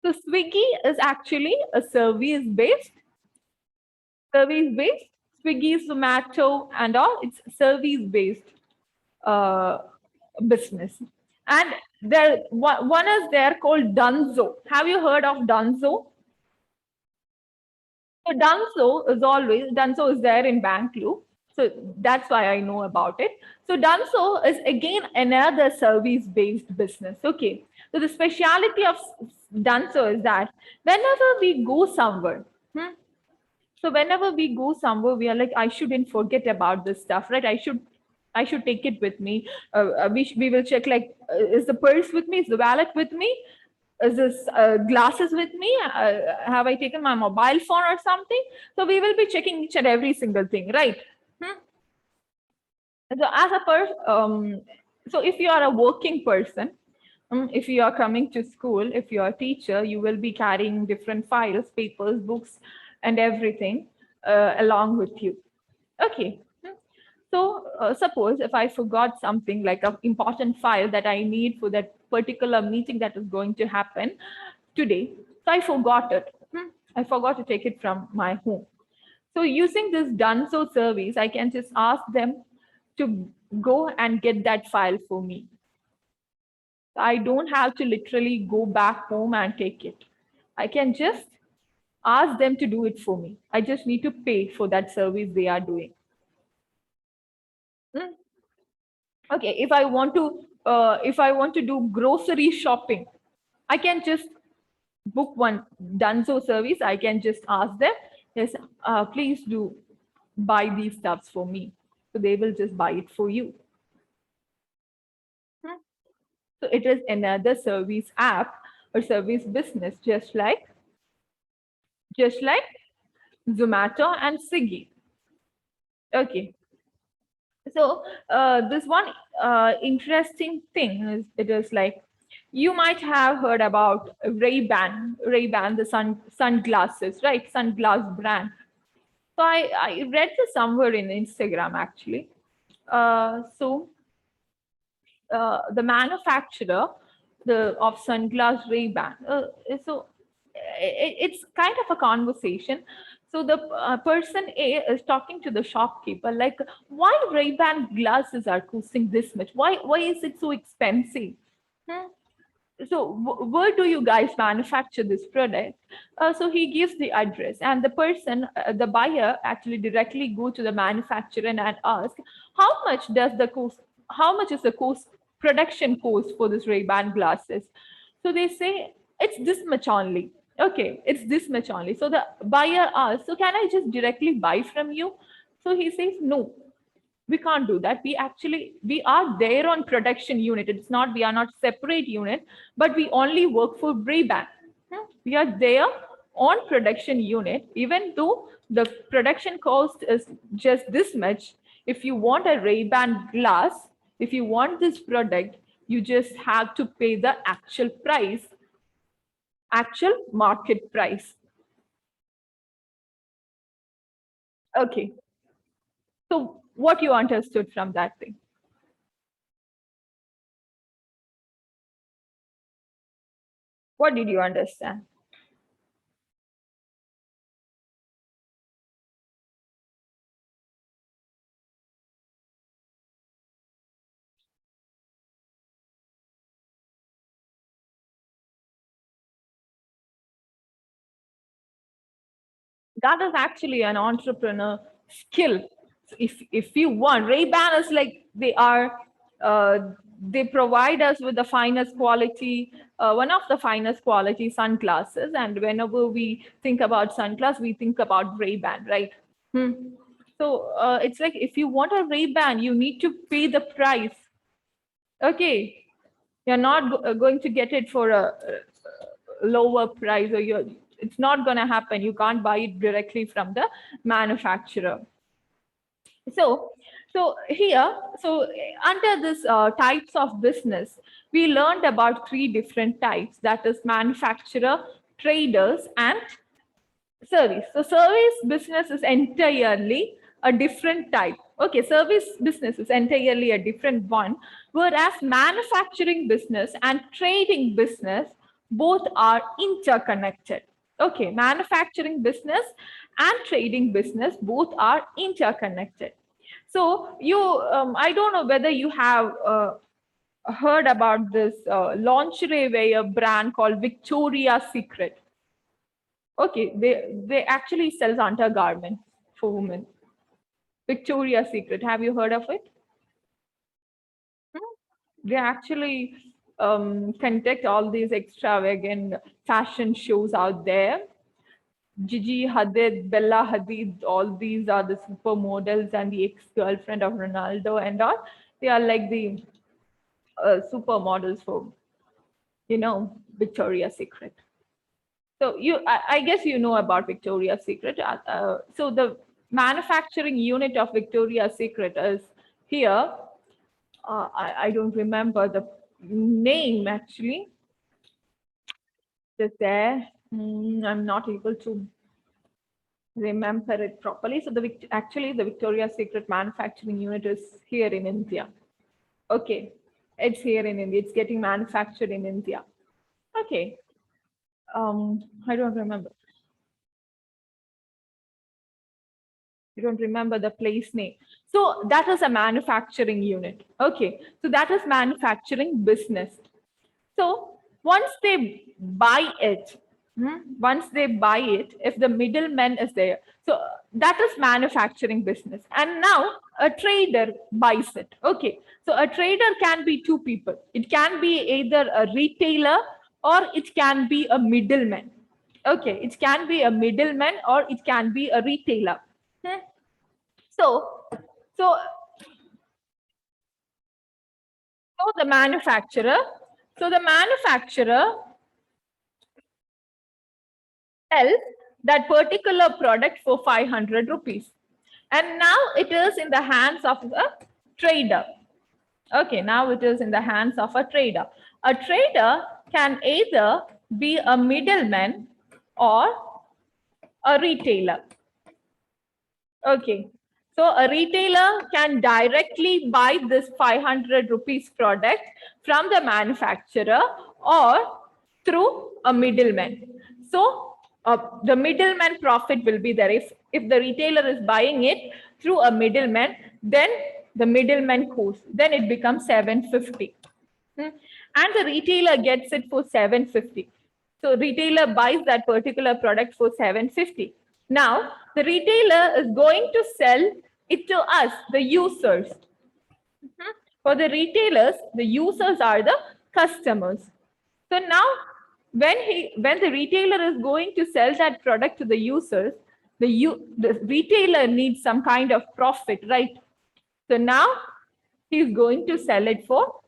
So Swiggy is actually a service based. Swiggy, Zomato, and all, it's service based uh, business. And one is there called Dunzo. Have you heard of Dunzo? So Dunzo is there in Bangalore. So that's why I know about it. So Dunzo is again another service-based business. Okay. So the speciality of Dunzo is that whenever we go somewhere, whenever we go somewhere, we are like, I shouldn't forget about this stuff, right? I should take it with me. We will check like, is the purse with me? Is the wallet with me? Is this glasses with me? Have I taken my mobile phone or something? So we will be checking each and every single thing, right? So as a person, so if you are a working person, if you are coming to school, if you are a teacher, you will be carrying different files, papers, books, and everything along with you. Okay. So suppose if I forgot something like an important file that I need for that particular meeting that is going to happen today, so I forgot it. I forgot to take it from my home. So using this Dunzo service, I can just ask them to go and get that file for me. I don't have to literally go back home and take it. I can just ask them to do it for me. I just need to pay for that service they are doing. Okay, if I want to do grocery shopping, I can just book one Dunzo service. I can just ask them, yes, please do buy these stuffs for me. So they will just buy it for you. So it is another service app or service business, just like Zomato and Swiggy. Okay. So this one interesting thing is, it is like, you might have heard about Ray-Ban, the sunglasses, right? Sunglass brand. So I read this somewhere in Instagram actually. The manufacturer of sunglass Ray-Ban. So it's kind of a conversation. So the person A is talking to the shopkeeper, like, why Ray-Ban glasses are costing this much? Why is it so expensive? So where do you guys manufacture this product? So he gives the address, and the person, the buyer, actually directly go to the manufacturer and ask, how much does the cost? How much is the cost production cost for this Ray-Ban glasses? So they say it's this much only. Okay, it's this much only. So the buyer asks, so can I just directly buy from you? So he says, no, we can't do that. We are there on production unit. We are not separate unit, but we only work for Ray-Ban. We are there on production unit, even though the production cost is just this much. If you want a Ray-Ban glass, if you want this product, you just have to pay the actual market price. Okay. So what you understood from that thing. What did you understand? That is actually an entrepreneur skill. If you want, Ray-Ban is like they provide us with the finest quality, one of the finest quality sunglasses. And whenever we think about sunglasses, we think about Ray-Ban, right? So it's like if you want a Ray-Ban, you need to pay the price. Okay, you're not going to get it for a lower price, or it's not going to happen. You can't buy it directly from the manufacturer. So here, under this types of business, we learned about 3 different types, that is manufacturer, traders, and service. So service business is entirely a different type. Okay, service business is entirely a different one, whereas manufacturing business and trading business both are interconnected. Okay, manufacturing business and trading business both are interconnected. So I don't know whether you have heard about this lingerie wear brand called Victoria's Secret. Okay, they actually sells undergarments for women. Victoria's Secret. Have you heard of it? They actually conduct all these extravagant fashion shows out there. Gigi Hadid, Bella Hadid, all these are the supermodels and the ex-girlfriend of Ronaldo and all. They are like the supermodels for, Victoria's Secret. So I guess you know about Victoria's Secret. So the manufacturing unit of Victoria's Secret is here. I don't remember the name actually. Just there. I'm not able to remember it properly. So actually the Victoria's Secret manufacturing unit is here in India. Okay, it's here in India. It's getting manufactured in India. Okay. I don't remember. You don't remember the place name. So that is a manufacturing unit. Okay, so that is manufacturing business. So once they buy it, if the middleman is there, so that is manufacturing business. And now a trader buys it. Okay, so a trader can be 2 people. It can be either a retailer or it can be a middleman. Okay, it can be a middleman or it can be a retailer. So, so the manufacturer, sells that particular product for 500 rupees. And now it is in the hands of a trader. Okay, now it is in the hands of a trader. A trader can either be a middleman or a retailer. Okay, so a retailer can directly buy this 500 rupees product from the manufacturer or through a middleman. So the middleman profit will be there. If the retailer is buying it through a middleman, then the middleman cost, then it becomes 750. And the retailer gets it for 750. So retailer buys that particular product for 750. Now the retailer is going to sell it to us, the users. For the retailers, the users are the customers. So now when the retailer is going to sell that product to the users, the retailer needs some kind of profit, right? So now he's going to sell it for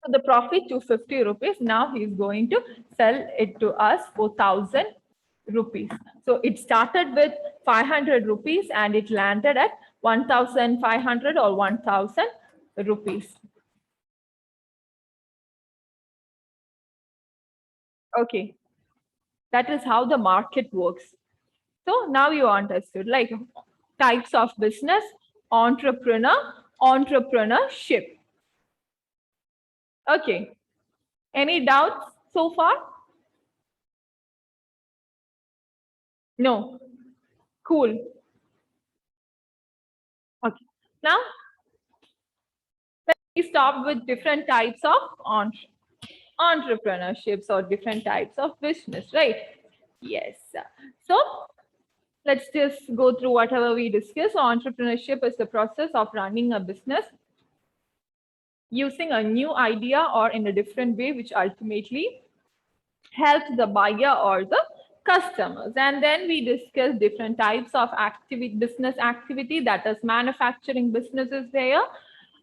the profit 250 rupees. Now he's going to sell it to us for 1,000 rupees. So it started with 500 rupees and it landed at 1,500 or 1,000 rupees. Okay, that is how the market works. So now you understood like types of business, entrepreneurship. Okay. Any doubts so far? No. Cool. Okay. Now we start with different types of entrepreneurships or different types of business, right? Yes. So let's just go through whatever we discussed. Entrepreneurship is the process of running a business using a new idea or in a different way, which ultimately helps the buyer or the customers. And then we discuss different types of business activity, that is manufacturing business is there,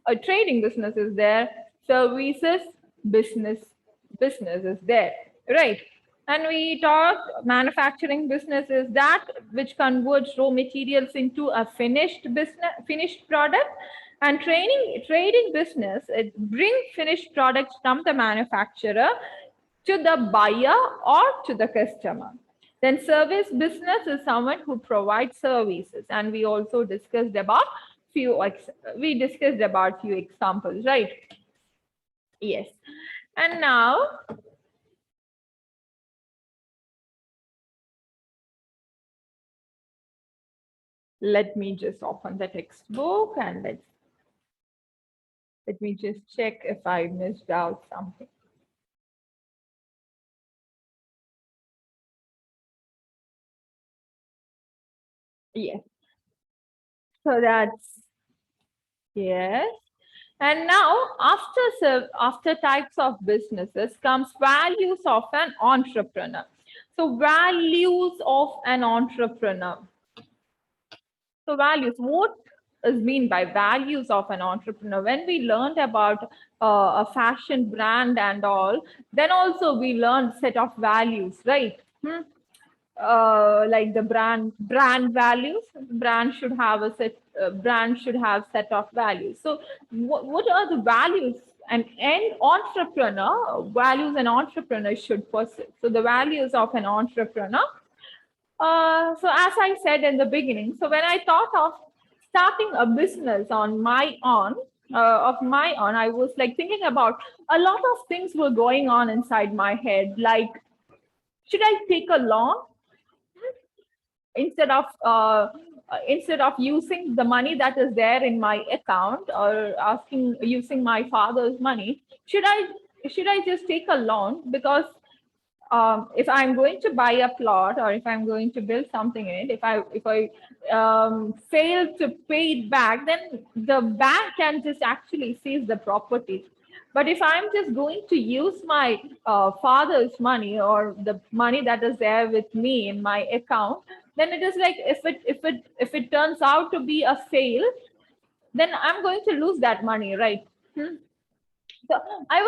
a trading business is there, services business is there, right? And we talked manufacturing business is that which converts raw materials into a finished product, and trading business, it brings finished products from the manufacturer to the buyer or to the customer. Then service business is someone who provides services, and we also discussed about few examples, right? Yes. And now let me just open the textbook and let me just check if I missed out something. Yes. So that's, yes. And now after types of businesses comes values of an entrepreneur. So values of an entrepreneur. So values, what is mean by values of an entrepreneur? When we learned about a fashion brand and all, then also we learned set of values, right? Like the brand values, brand should have set of values. So what are the values an entrepreneur values an entrepreneur should possess? So the values of an entrepreneur, so as I said in the beginning, so when I thought of starting a business on my own, I was like thinking about a lot of things were going on inside my head. Like, should I take a loan instead of using the money that is there in my account, or using my father's money? Should I just take a loan? Because if I'm going to buy a plot, or if I'm going to build something in it, if I fail to pay it back, then the bank can just actually seize the property. But if I'm just going to use my father's money, or the money that is there with me in my account, then it is like if it turns out to be a fail, then I'm going to lose that money, right? So I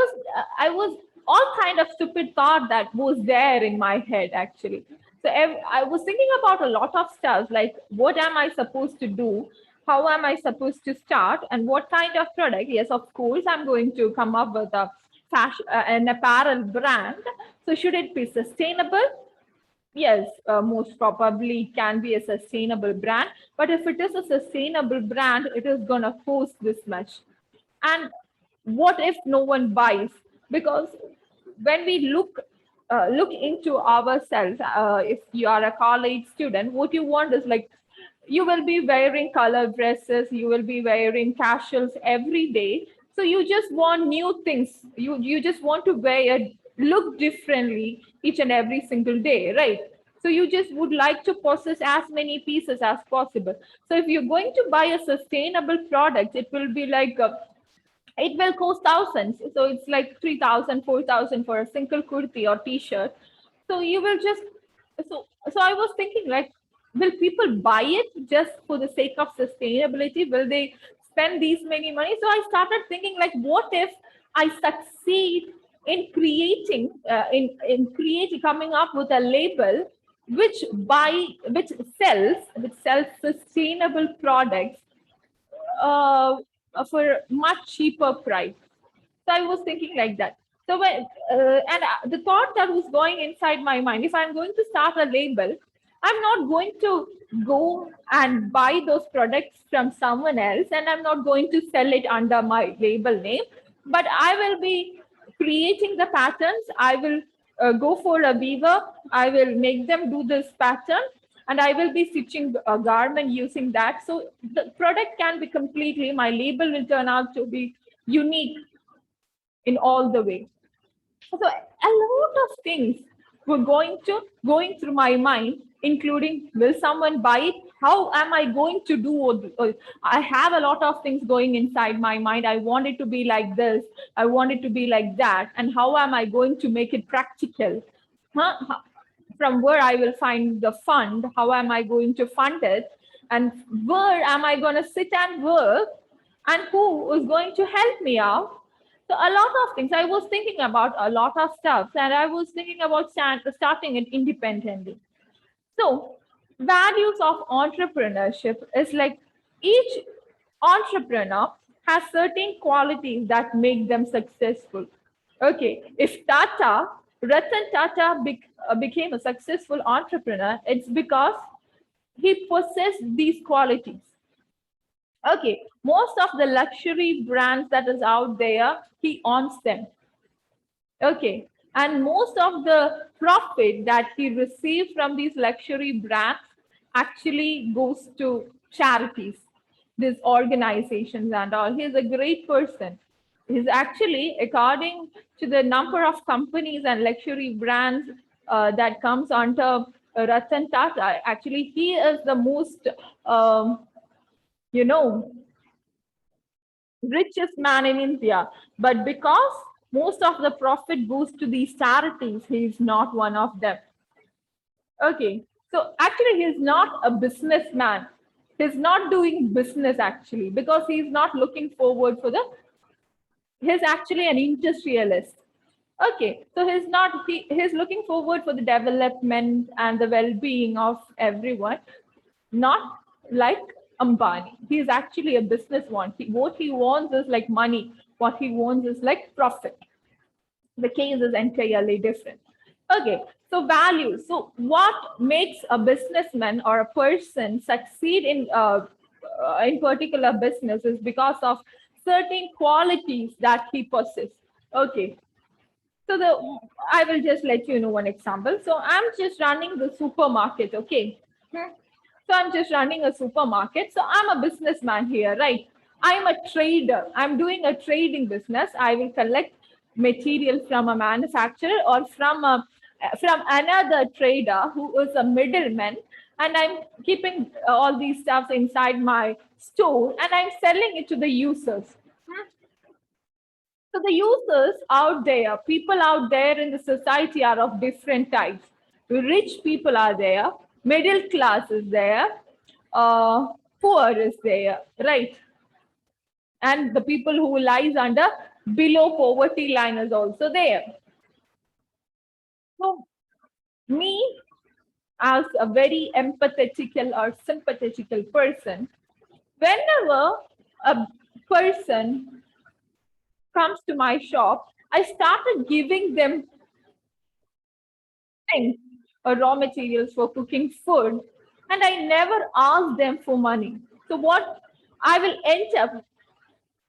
was all kind of stupid thought that was there in my head actually. So I was thinking about a lot of stuff, like what am I supposed to do, how am I supposed to start, and what kind of product. Yes, of course I'm going to come up with a fashion an apparel brand. So should it be sustainable? Yes, most probably it can be a sustainable brand. But if it is a sustainable brand, it is going to cost this much. And what if no one buys? Because when we look into ourselves, if you are a college student, what you want is like, you will be wearing color dresses, you will be wearing casuals every day. So you just want new things. You just want to look differently each and every single day, right? So you just would like to possess as many pieces as possible. So if you're going to buy a sustainable product, it will be like it will cost thousands. So it's like 3,000, 4,000 for a single kurti or t-shirt. So you will just, so I was thinking, like, will people buy it just for the sake of sustainability? Will they spend these many money? So I started thinking, like, what if I succeed in coming up with a label which sells sustainable products uh, for much cheaper price. So I was thinking like that. So the thought that was going inside my mind, if I'm going to start a label, I'm not going to go and buy those products from someone else, and I'm not going to sell it under my label name, but I will be creating the patterns. I will go for a weaver. I will make them do this pattern, and I will be stitching a garment using that. So the product can be completely, my label will turn out to be unique in all the way. So a lot of things were going through my mind, including, will someone buy it? How am I going to do? I have a lot of things going inside my mind. I want it to be like this. I want it to be like that. And how am I going to make it practical? From where I will find the fund? How am I going to fund it? And where am I going to sit and work? And who is going to help me out? So a lot of things. I was thinking about a lot of stuff, and I was thinking about starting it independently. So values of entrepreneurship is like each entrepreneur has certain qualities that make them successful. Okay, if Ratan Tata became a successful entrepreneur, it's because he possessed these qualities. Okay, most of the luxury brands that is out there, he owns them. Okay, and most of the profit that he received from these luxury brands actually goes to charities, these organizations and all. He's a great person. He's actually, according to the number of companies and luxury brands that comes under Ratan Tata, actually he is the most, you know, richest man in India. But because most of the profit goes to these charities, he is not one of them. Okay, so actually he's not a businessman. He's not doing business actually, because he's not looking forward for the, he's actually an industrialist. Okay, so he's looking forward for the development and the well-being of everyone, not like Ambani. He's actually a business one. What he wants is like money. What he wants is like profit. The case is entirely different. Okay, so values. So what makes a businessman or a person succeed in particular business is because of certain qualities that he possesses. Okay, so I will just let you know one example. So I'm just running the supermarket. Okay. So I'm just running a supermarket. So I'm a businessman here, right? I'm a trader. I'm doing a trading business. I will collect material from a manufacturer or from another trader who is a middleman, and I'm keeping all these stuff inside my store and I'm selling it to the users. So the users out there, people out there in the society are of different types. Rich people are there, middle class is there, poor is there, right? And the people who lies under below poverty line is also there. So me as a very empathetical or sympathetical person, whenever a person comes to my shop, I started giving them things or raw materials for cooking food, and I never asked them for money. So what I will end up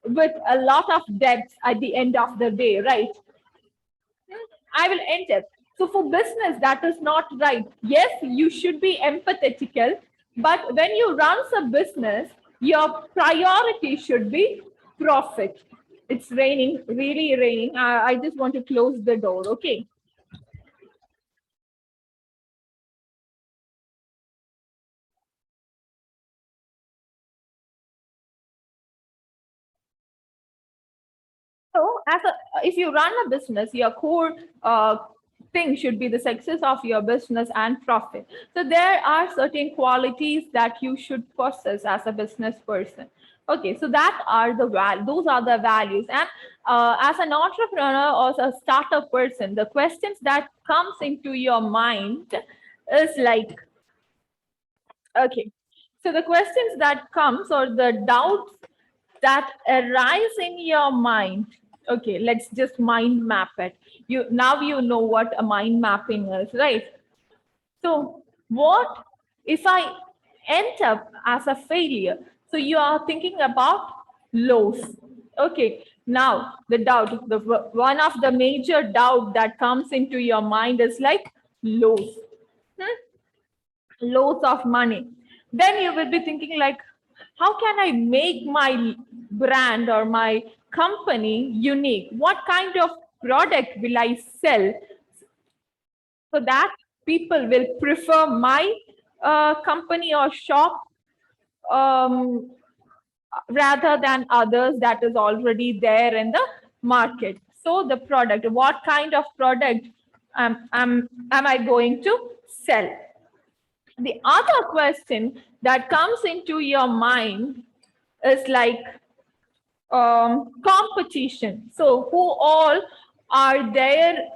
with a lot of debts at the end of the day, right? I will end up. So for business, that is not right. Yes, you should be empathetical, but when you run a business, your priority should be profit. It's raining, really raining. I just want to close the door. Okay. So, if you run a business, your core thing should be the success of your business and profit. So, there are certain qualities that you should possess as a business person. Okay, so that are those are the values. And as an entrepreneur or a startup person, the questions that comes into your mind is like, okay, so the questions that comes or the doubts that arise in your mind. Okay, let's just mind map it. You know what a mind mapping is, right? So What if I end up as a failure? So you are thinking about loss. Okay, now the doubt, one of the major doubt that comes into your mind is like loss. Hmm? Loads of money. Then you will be thinking like, how can I make my brand or my company unique? What kind of product will I sell so that people will prefer my company or shop um, rather than others that is already there in the market? So the product, what kind of product am I going to sell? The other question that comes into your mind is like competition. So who all are there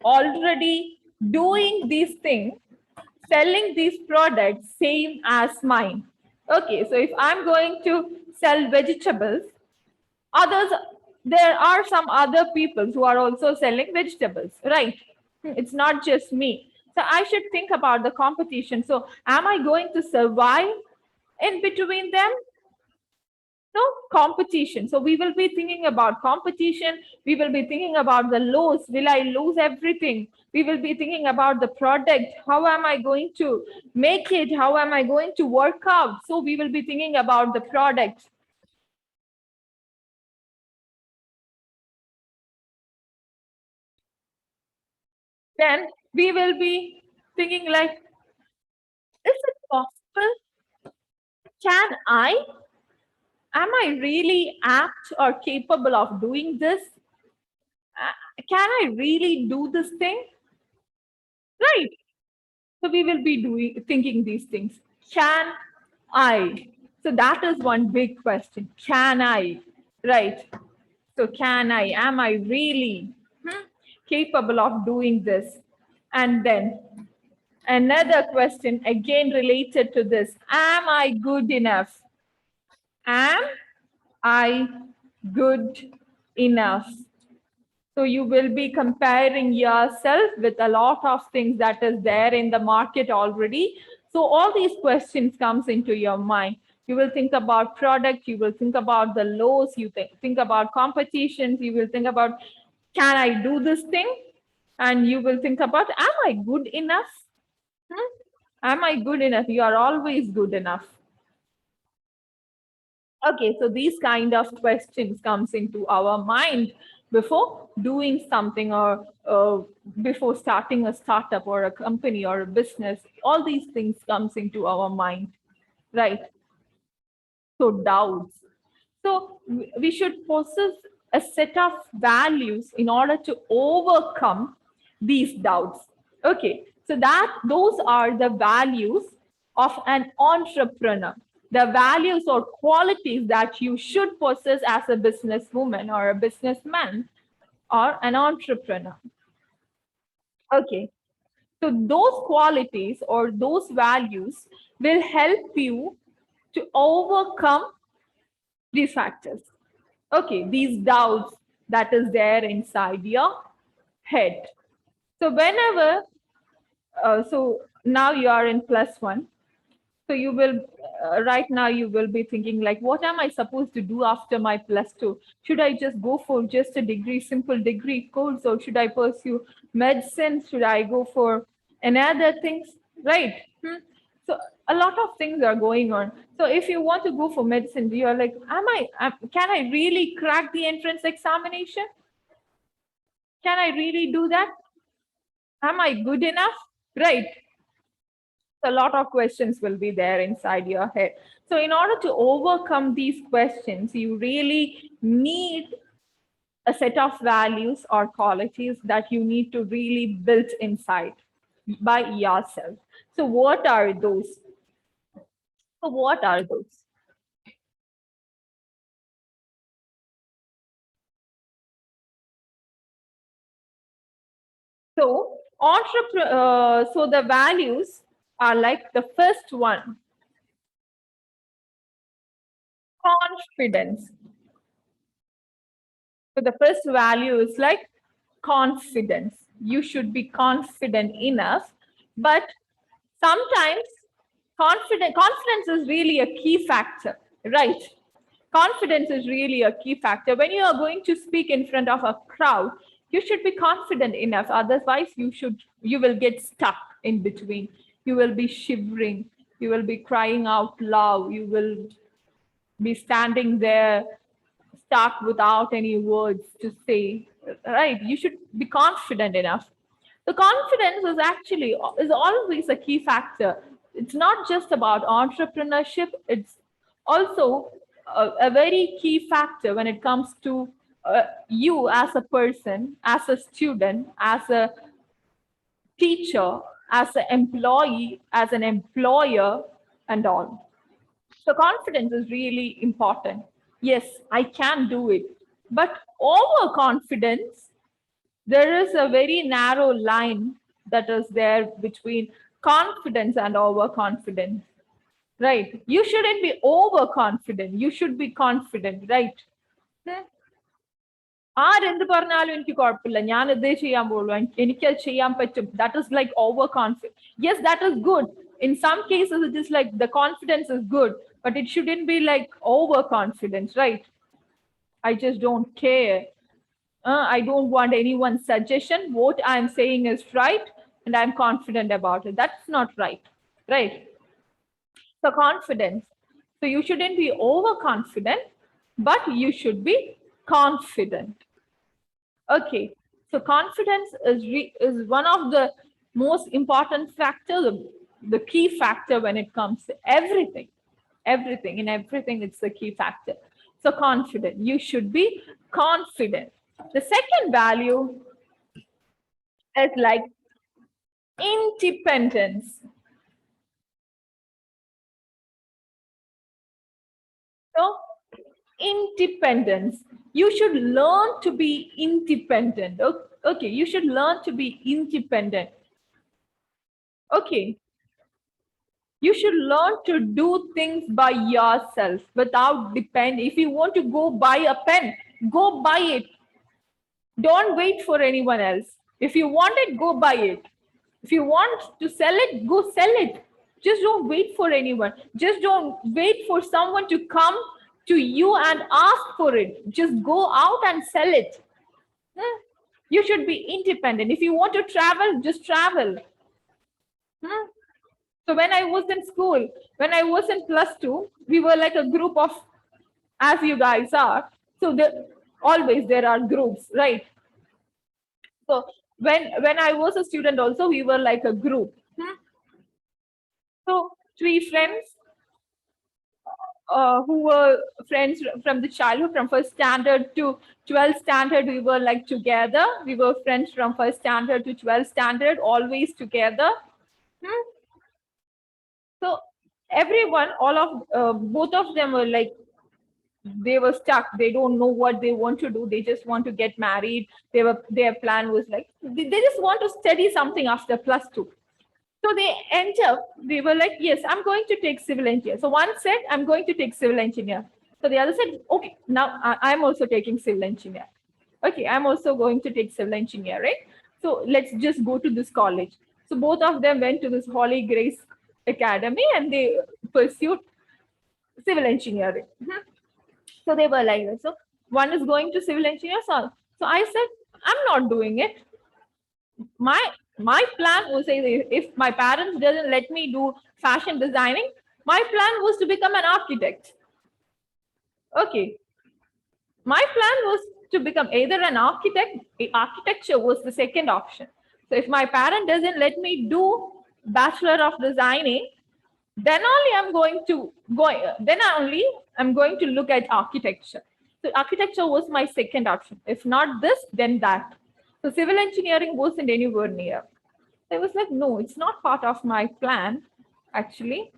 already doing these things, selling these products same as mine? Okay, so if I'm going to sell vegetables, others, there are some other people who are also selling vegetables, right? It's not just me. So I should think about the competition. So am I going to survive in between them? No, competition. So we will be thinking about competition. We will be thinking about the loss. Will I lose everything? We will be thinking about the product. How am I going to make it? How am I going to work out? So we will be thinking about the product. Then we will be thinking like, is it possible? Can I? Am I really apt or capable of doing this? Can I really do this thing? Right. So we will be thinking these things. Can I? So that is one big question. Can I? Right. So can I? Am I really capable of doing this? And then another question again related to this. Am I good enough? Am I good enough? So you will be comparing yourself with a lot of things that is there in the market already. So all these questions comes into your mind. You will think about product, you will think about the lows, you think about competitions, you will think about, can I do this thing? And you will think about, am I good enough? Am I good enough? You are always good enough. Okay, so these kind of questions comes into our mind before doing something or before starting a startup or a company or a business. All these things comes into our mind, right? So doubts. So we should possess a set of values in order to overcome these doubts. Okay, so that those are the values of an entrepreneur. The values or qualities that you should possess as a businesswoman or a businessman or an entrepreneur. Okay, so those qualities or those values will help you to overcome these factors. Okay, these doubts that is there inside your head. So whenever, so now you are in +1. So you will, right now you will be thinking like, what am I supposed to do after my +2? Should I just go for just a degree, simple degree course, or should I pursue medicine? Should I go for another things? Right. So a lot of things are going on. So if you want to go for medicine, you are like, can I really crack the entrance examination? Can I really do that? Am I good enough? Right. A lot of questions will be there inside your head. So in order to overcome these questions, you really need a set of values or qualities that you need to really build inside by yourself. So what are those? So what are those? So so the values are like the first one, confidence. So the first value is like confidence. You should be confident enough, but Sometimes confidence is really a key factor, right? Confidence is really a key factor. When you are going to speak in front of a crowd, you should be confident enough. Otherwise, you will get stuck in between. You will be shivering. You will be crying out loud. You will be standing there stuck without any words to say, right? You should be confident enough. The confidence is always a key factor. It's not just about entrepreneurship, it's also a very key factor when it comes to you as a person, as a student, as a teacher, as an employee, as an employer, and all. So confidence is really important. Yes, I can do it. But overconfidence, there is a very narrow line that is there between confidence and overconfidence. Right? You shouldn't be overconfident. You should be confident, right? Hmm? ആരെന്ത് പറഞ്ഞാലും എനിക്ക് കുഴപ്പമില്ല ഞാൻ ഇതേ ചെയ്യാൻ പോകുള്ളൂ എനിക്കത് ചെയ്യാൻ പറ്റും that is like over confidence yes that is good in some cases it is like the confidence is good, but it shouldn't be like overconfidence, right? I just don't care. I don't want anyone's suggestion. What I'm saying is right, and I'm confident about it. That's not right, right? So confidence. So you shouldn't be overconfident, but you should be confident. Okay. So confidence is one of the most important factors, the key factor when it comes to everything. Everything, in everything, it's the key factor. So confident. You should be confident. The second value is like independence. So independence. You should learn to be independent. Okay, you should learn to be independent. Okay. You should learn to do things by yourself without depend. If you want to go buy a pen, go buy it. Don't wait for anyone else. If you want it, go buy it. If you want to sell it, go sell it. Just don't wait for anyone. Just don't wait for someone to come to you and ask for it. Just go out and sell it. You should be independent. If you want to travel, just travel. So when I was in school, when I was in +2, we were like a group of, as you guys are. So always there are groups, right? So when I was a student also, we were like a group. So 3 friends who were friends from the childhood, from first standard to 12th standard, we were like together. We were friends from first standard to 12th standard, always together. So everyone, both of them were like, they were stuck. They don't know what they want to do. They just want to get married. Their plan was like, they just want to study something after +2. So they were like, yes, I'm going to take civil engineer. So one said, I'm going to take civil engineer. So the other said, okay, now I'm also taking civil engineer. Okay, I'm also going to take civil engineering. So let's just go to this college. So both of them went to this Holy Grace Academy and they pursued civil engineering. So they were like this. So one is going to civil engineer. So I said, I'm not doing it. My plan was, if my parents doesn't let me do fashion designing, my plan was to become an architect. Okay. My plan was to become either an architect. Architecture was the second option. So if my parent doesn't let me do Bachelor of Designing, then only I'm going to look at architecture. So architecture was my second option. If not this, then that. So civil engineering wasn't anywhere near. I was like, no, it's not part of my plan, actually.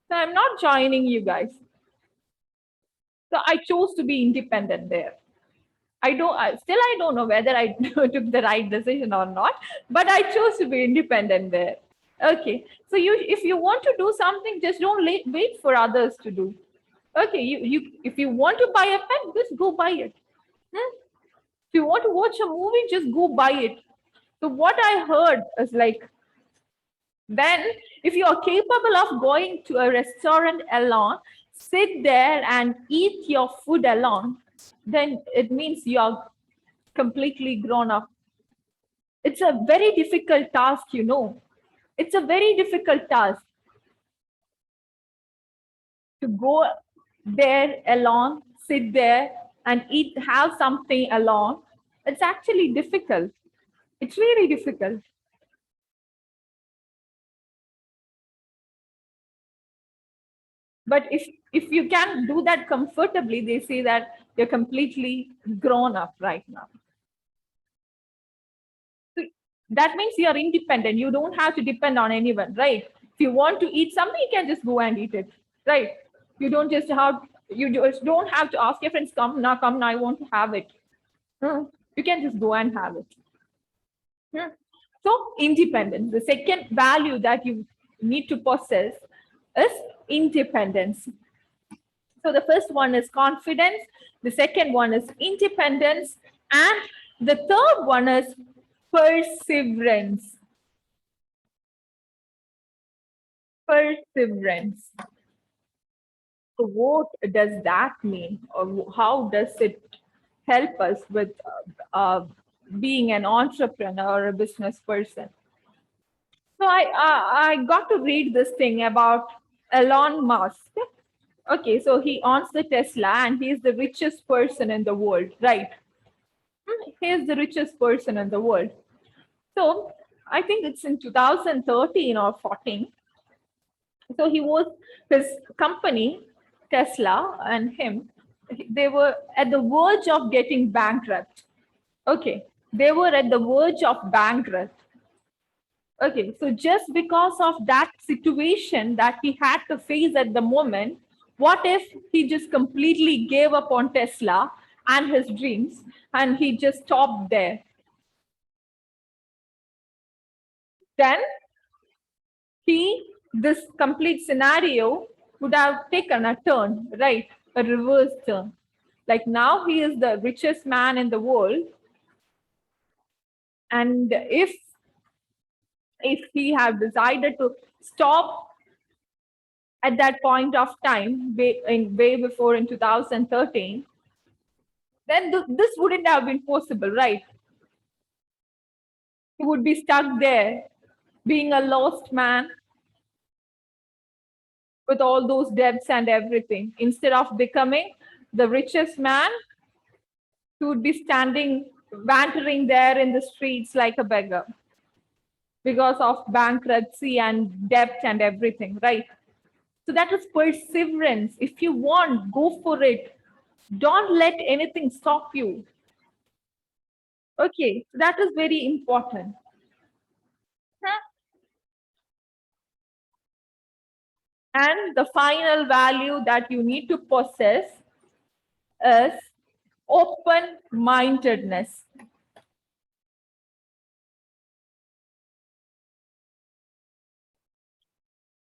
So I'm not joining you guys. So I chose to be independent there. I don't know whether I took the right decision or not, but I chose to be independent there. Okay. So if you want to do something, just don't wait for others to do. Okay. If you want to buy a pen, just go buy it. If you want to watch a movie, just go buy it. So what I heard is like, Then, if you are capable of going to a restaurant alone, sit there and eat your food alone, then it means you are completely grown up. It's a very difficult task, you know. It's a very difficult task to go there alone, sit there and eat, have something alone. It's actually difficult. It's really difficult. But if you can do that comfortably, they say that you're completely grown up right now. So that means you're independent. You don't have to depend on anyone, right? If you want to eat something, you can just go and eat it, right? You just don't have to ask your friends, come now, I want to have it. You can just go and have it. So independence, the second value that you need to possess is independence. So the first one is confidence, the second one is independence, and the third one is perseverance. Perseverance. So what does that mean, or how does it help us with being an entrepreneur or a business person? So I got to read this thing about Elon Musk. Okay, so he owns the Tesla and he is the richest person in the world, right? He is the richest person in the world. So I think it's in 2013 or 14. So he was, his company, Tesla, and him, they were at the verge of getting bankrupt. Okay, they were at the verge of bankrupt. Okay, so just because of that situation that he had to face at the moment, what if he just completely gave up on Tesla and his dreams and he just stopped there? Then this complete scenario would have taken a turn, right? A reverse turn. Like now he is the richest man in the world. And if he had decided to stop at that point of time, way before in 2013, then this wouldn't have been possible, right? He would be stuck there, being a lost man with all those debts and everything. Instead of becoming the richest man, he would be standing, wandering there in the streets like a beggar because of bankruptcy and debt and everything, right? So that is perseverance. If you want, go for it. Don't let anything stop you. Okay, so that is very important. And the final value that you need to possess is open-mindedness.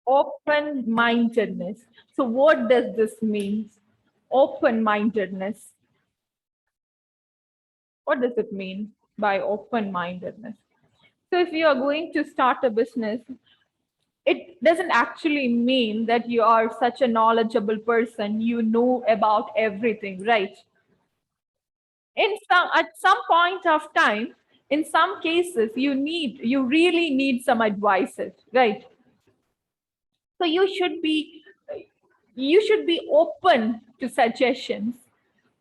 Open-mindedness. So what does this mean? Open-mindedness. What does it mean by open-mindedness? So if you are going to start a business, it doesn't actually mean that you are such a knowledgeable person, you know about everything, right? At some point of time, in some cases, you really need some advices, right? So you should be open to suggestions,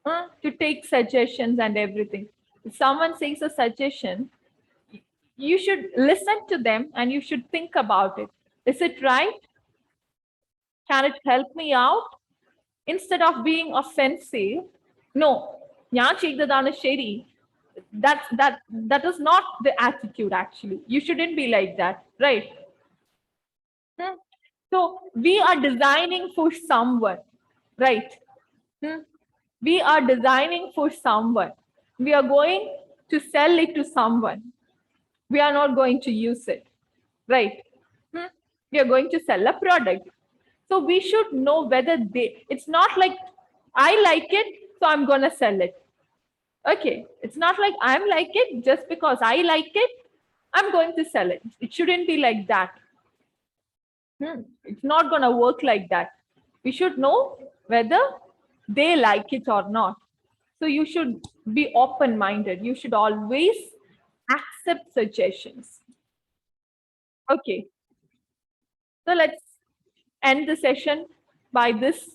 to take suggestions and everything. If someone says a suggestion, you should listen to them and you should think about it. Is it right? Can it help me out? Instead of being offensive, no, ഞാൻ ചെയ്തതാണ് ശരി. That is not the attitude actually. You shouldn't be like that, right? So we are designing for someone, right? We are designing for someone. We are going to sell it to someone. We are not going to use it, right? We are going to sell a product. So we should know whether it's not like I like it, so I'm going to sell it. Okay, it's not like I'm like it just because I like it, I'm going to sell it. It shouldn't be like that. It's not going to work like that. We should know whether they like it or not. So you should be open-minded. You should always accept suggestions. Okay. So let's end the session by this.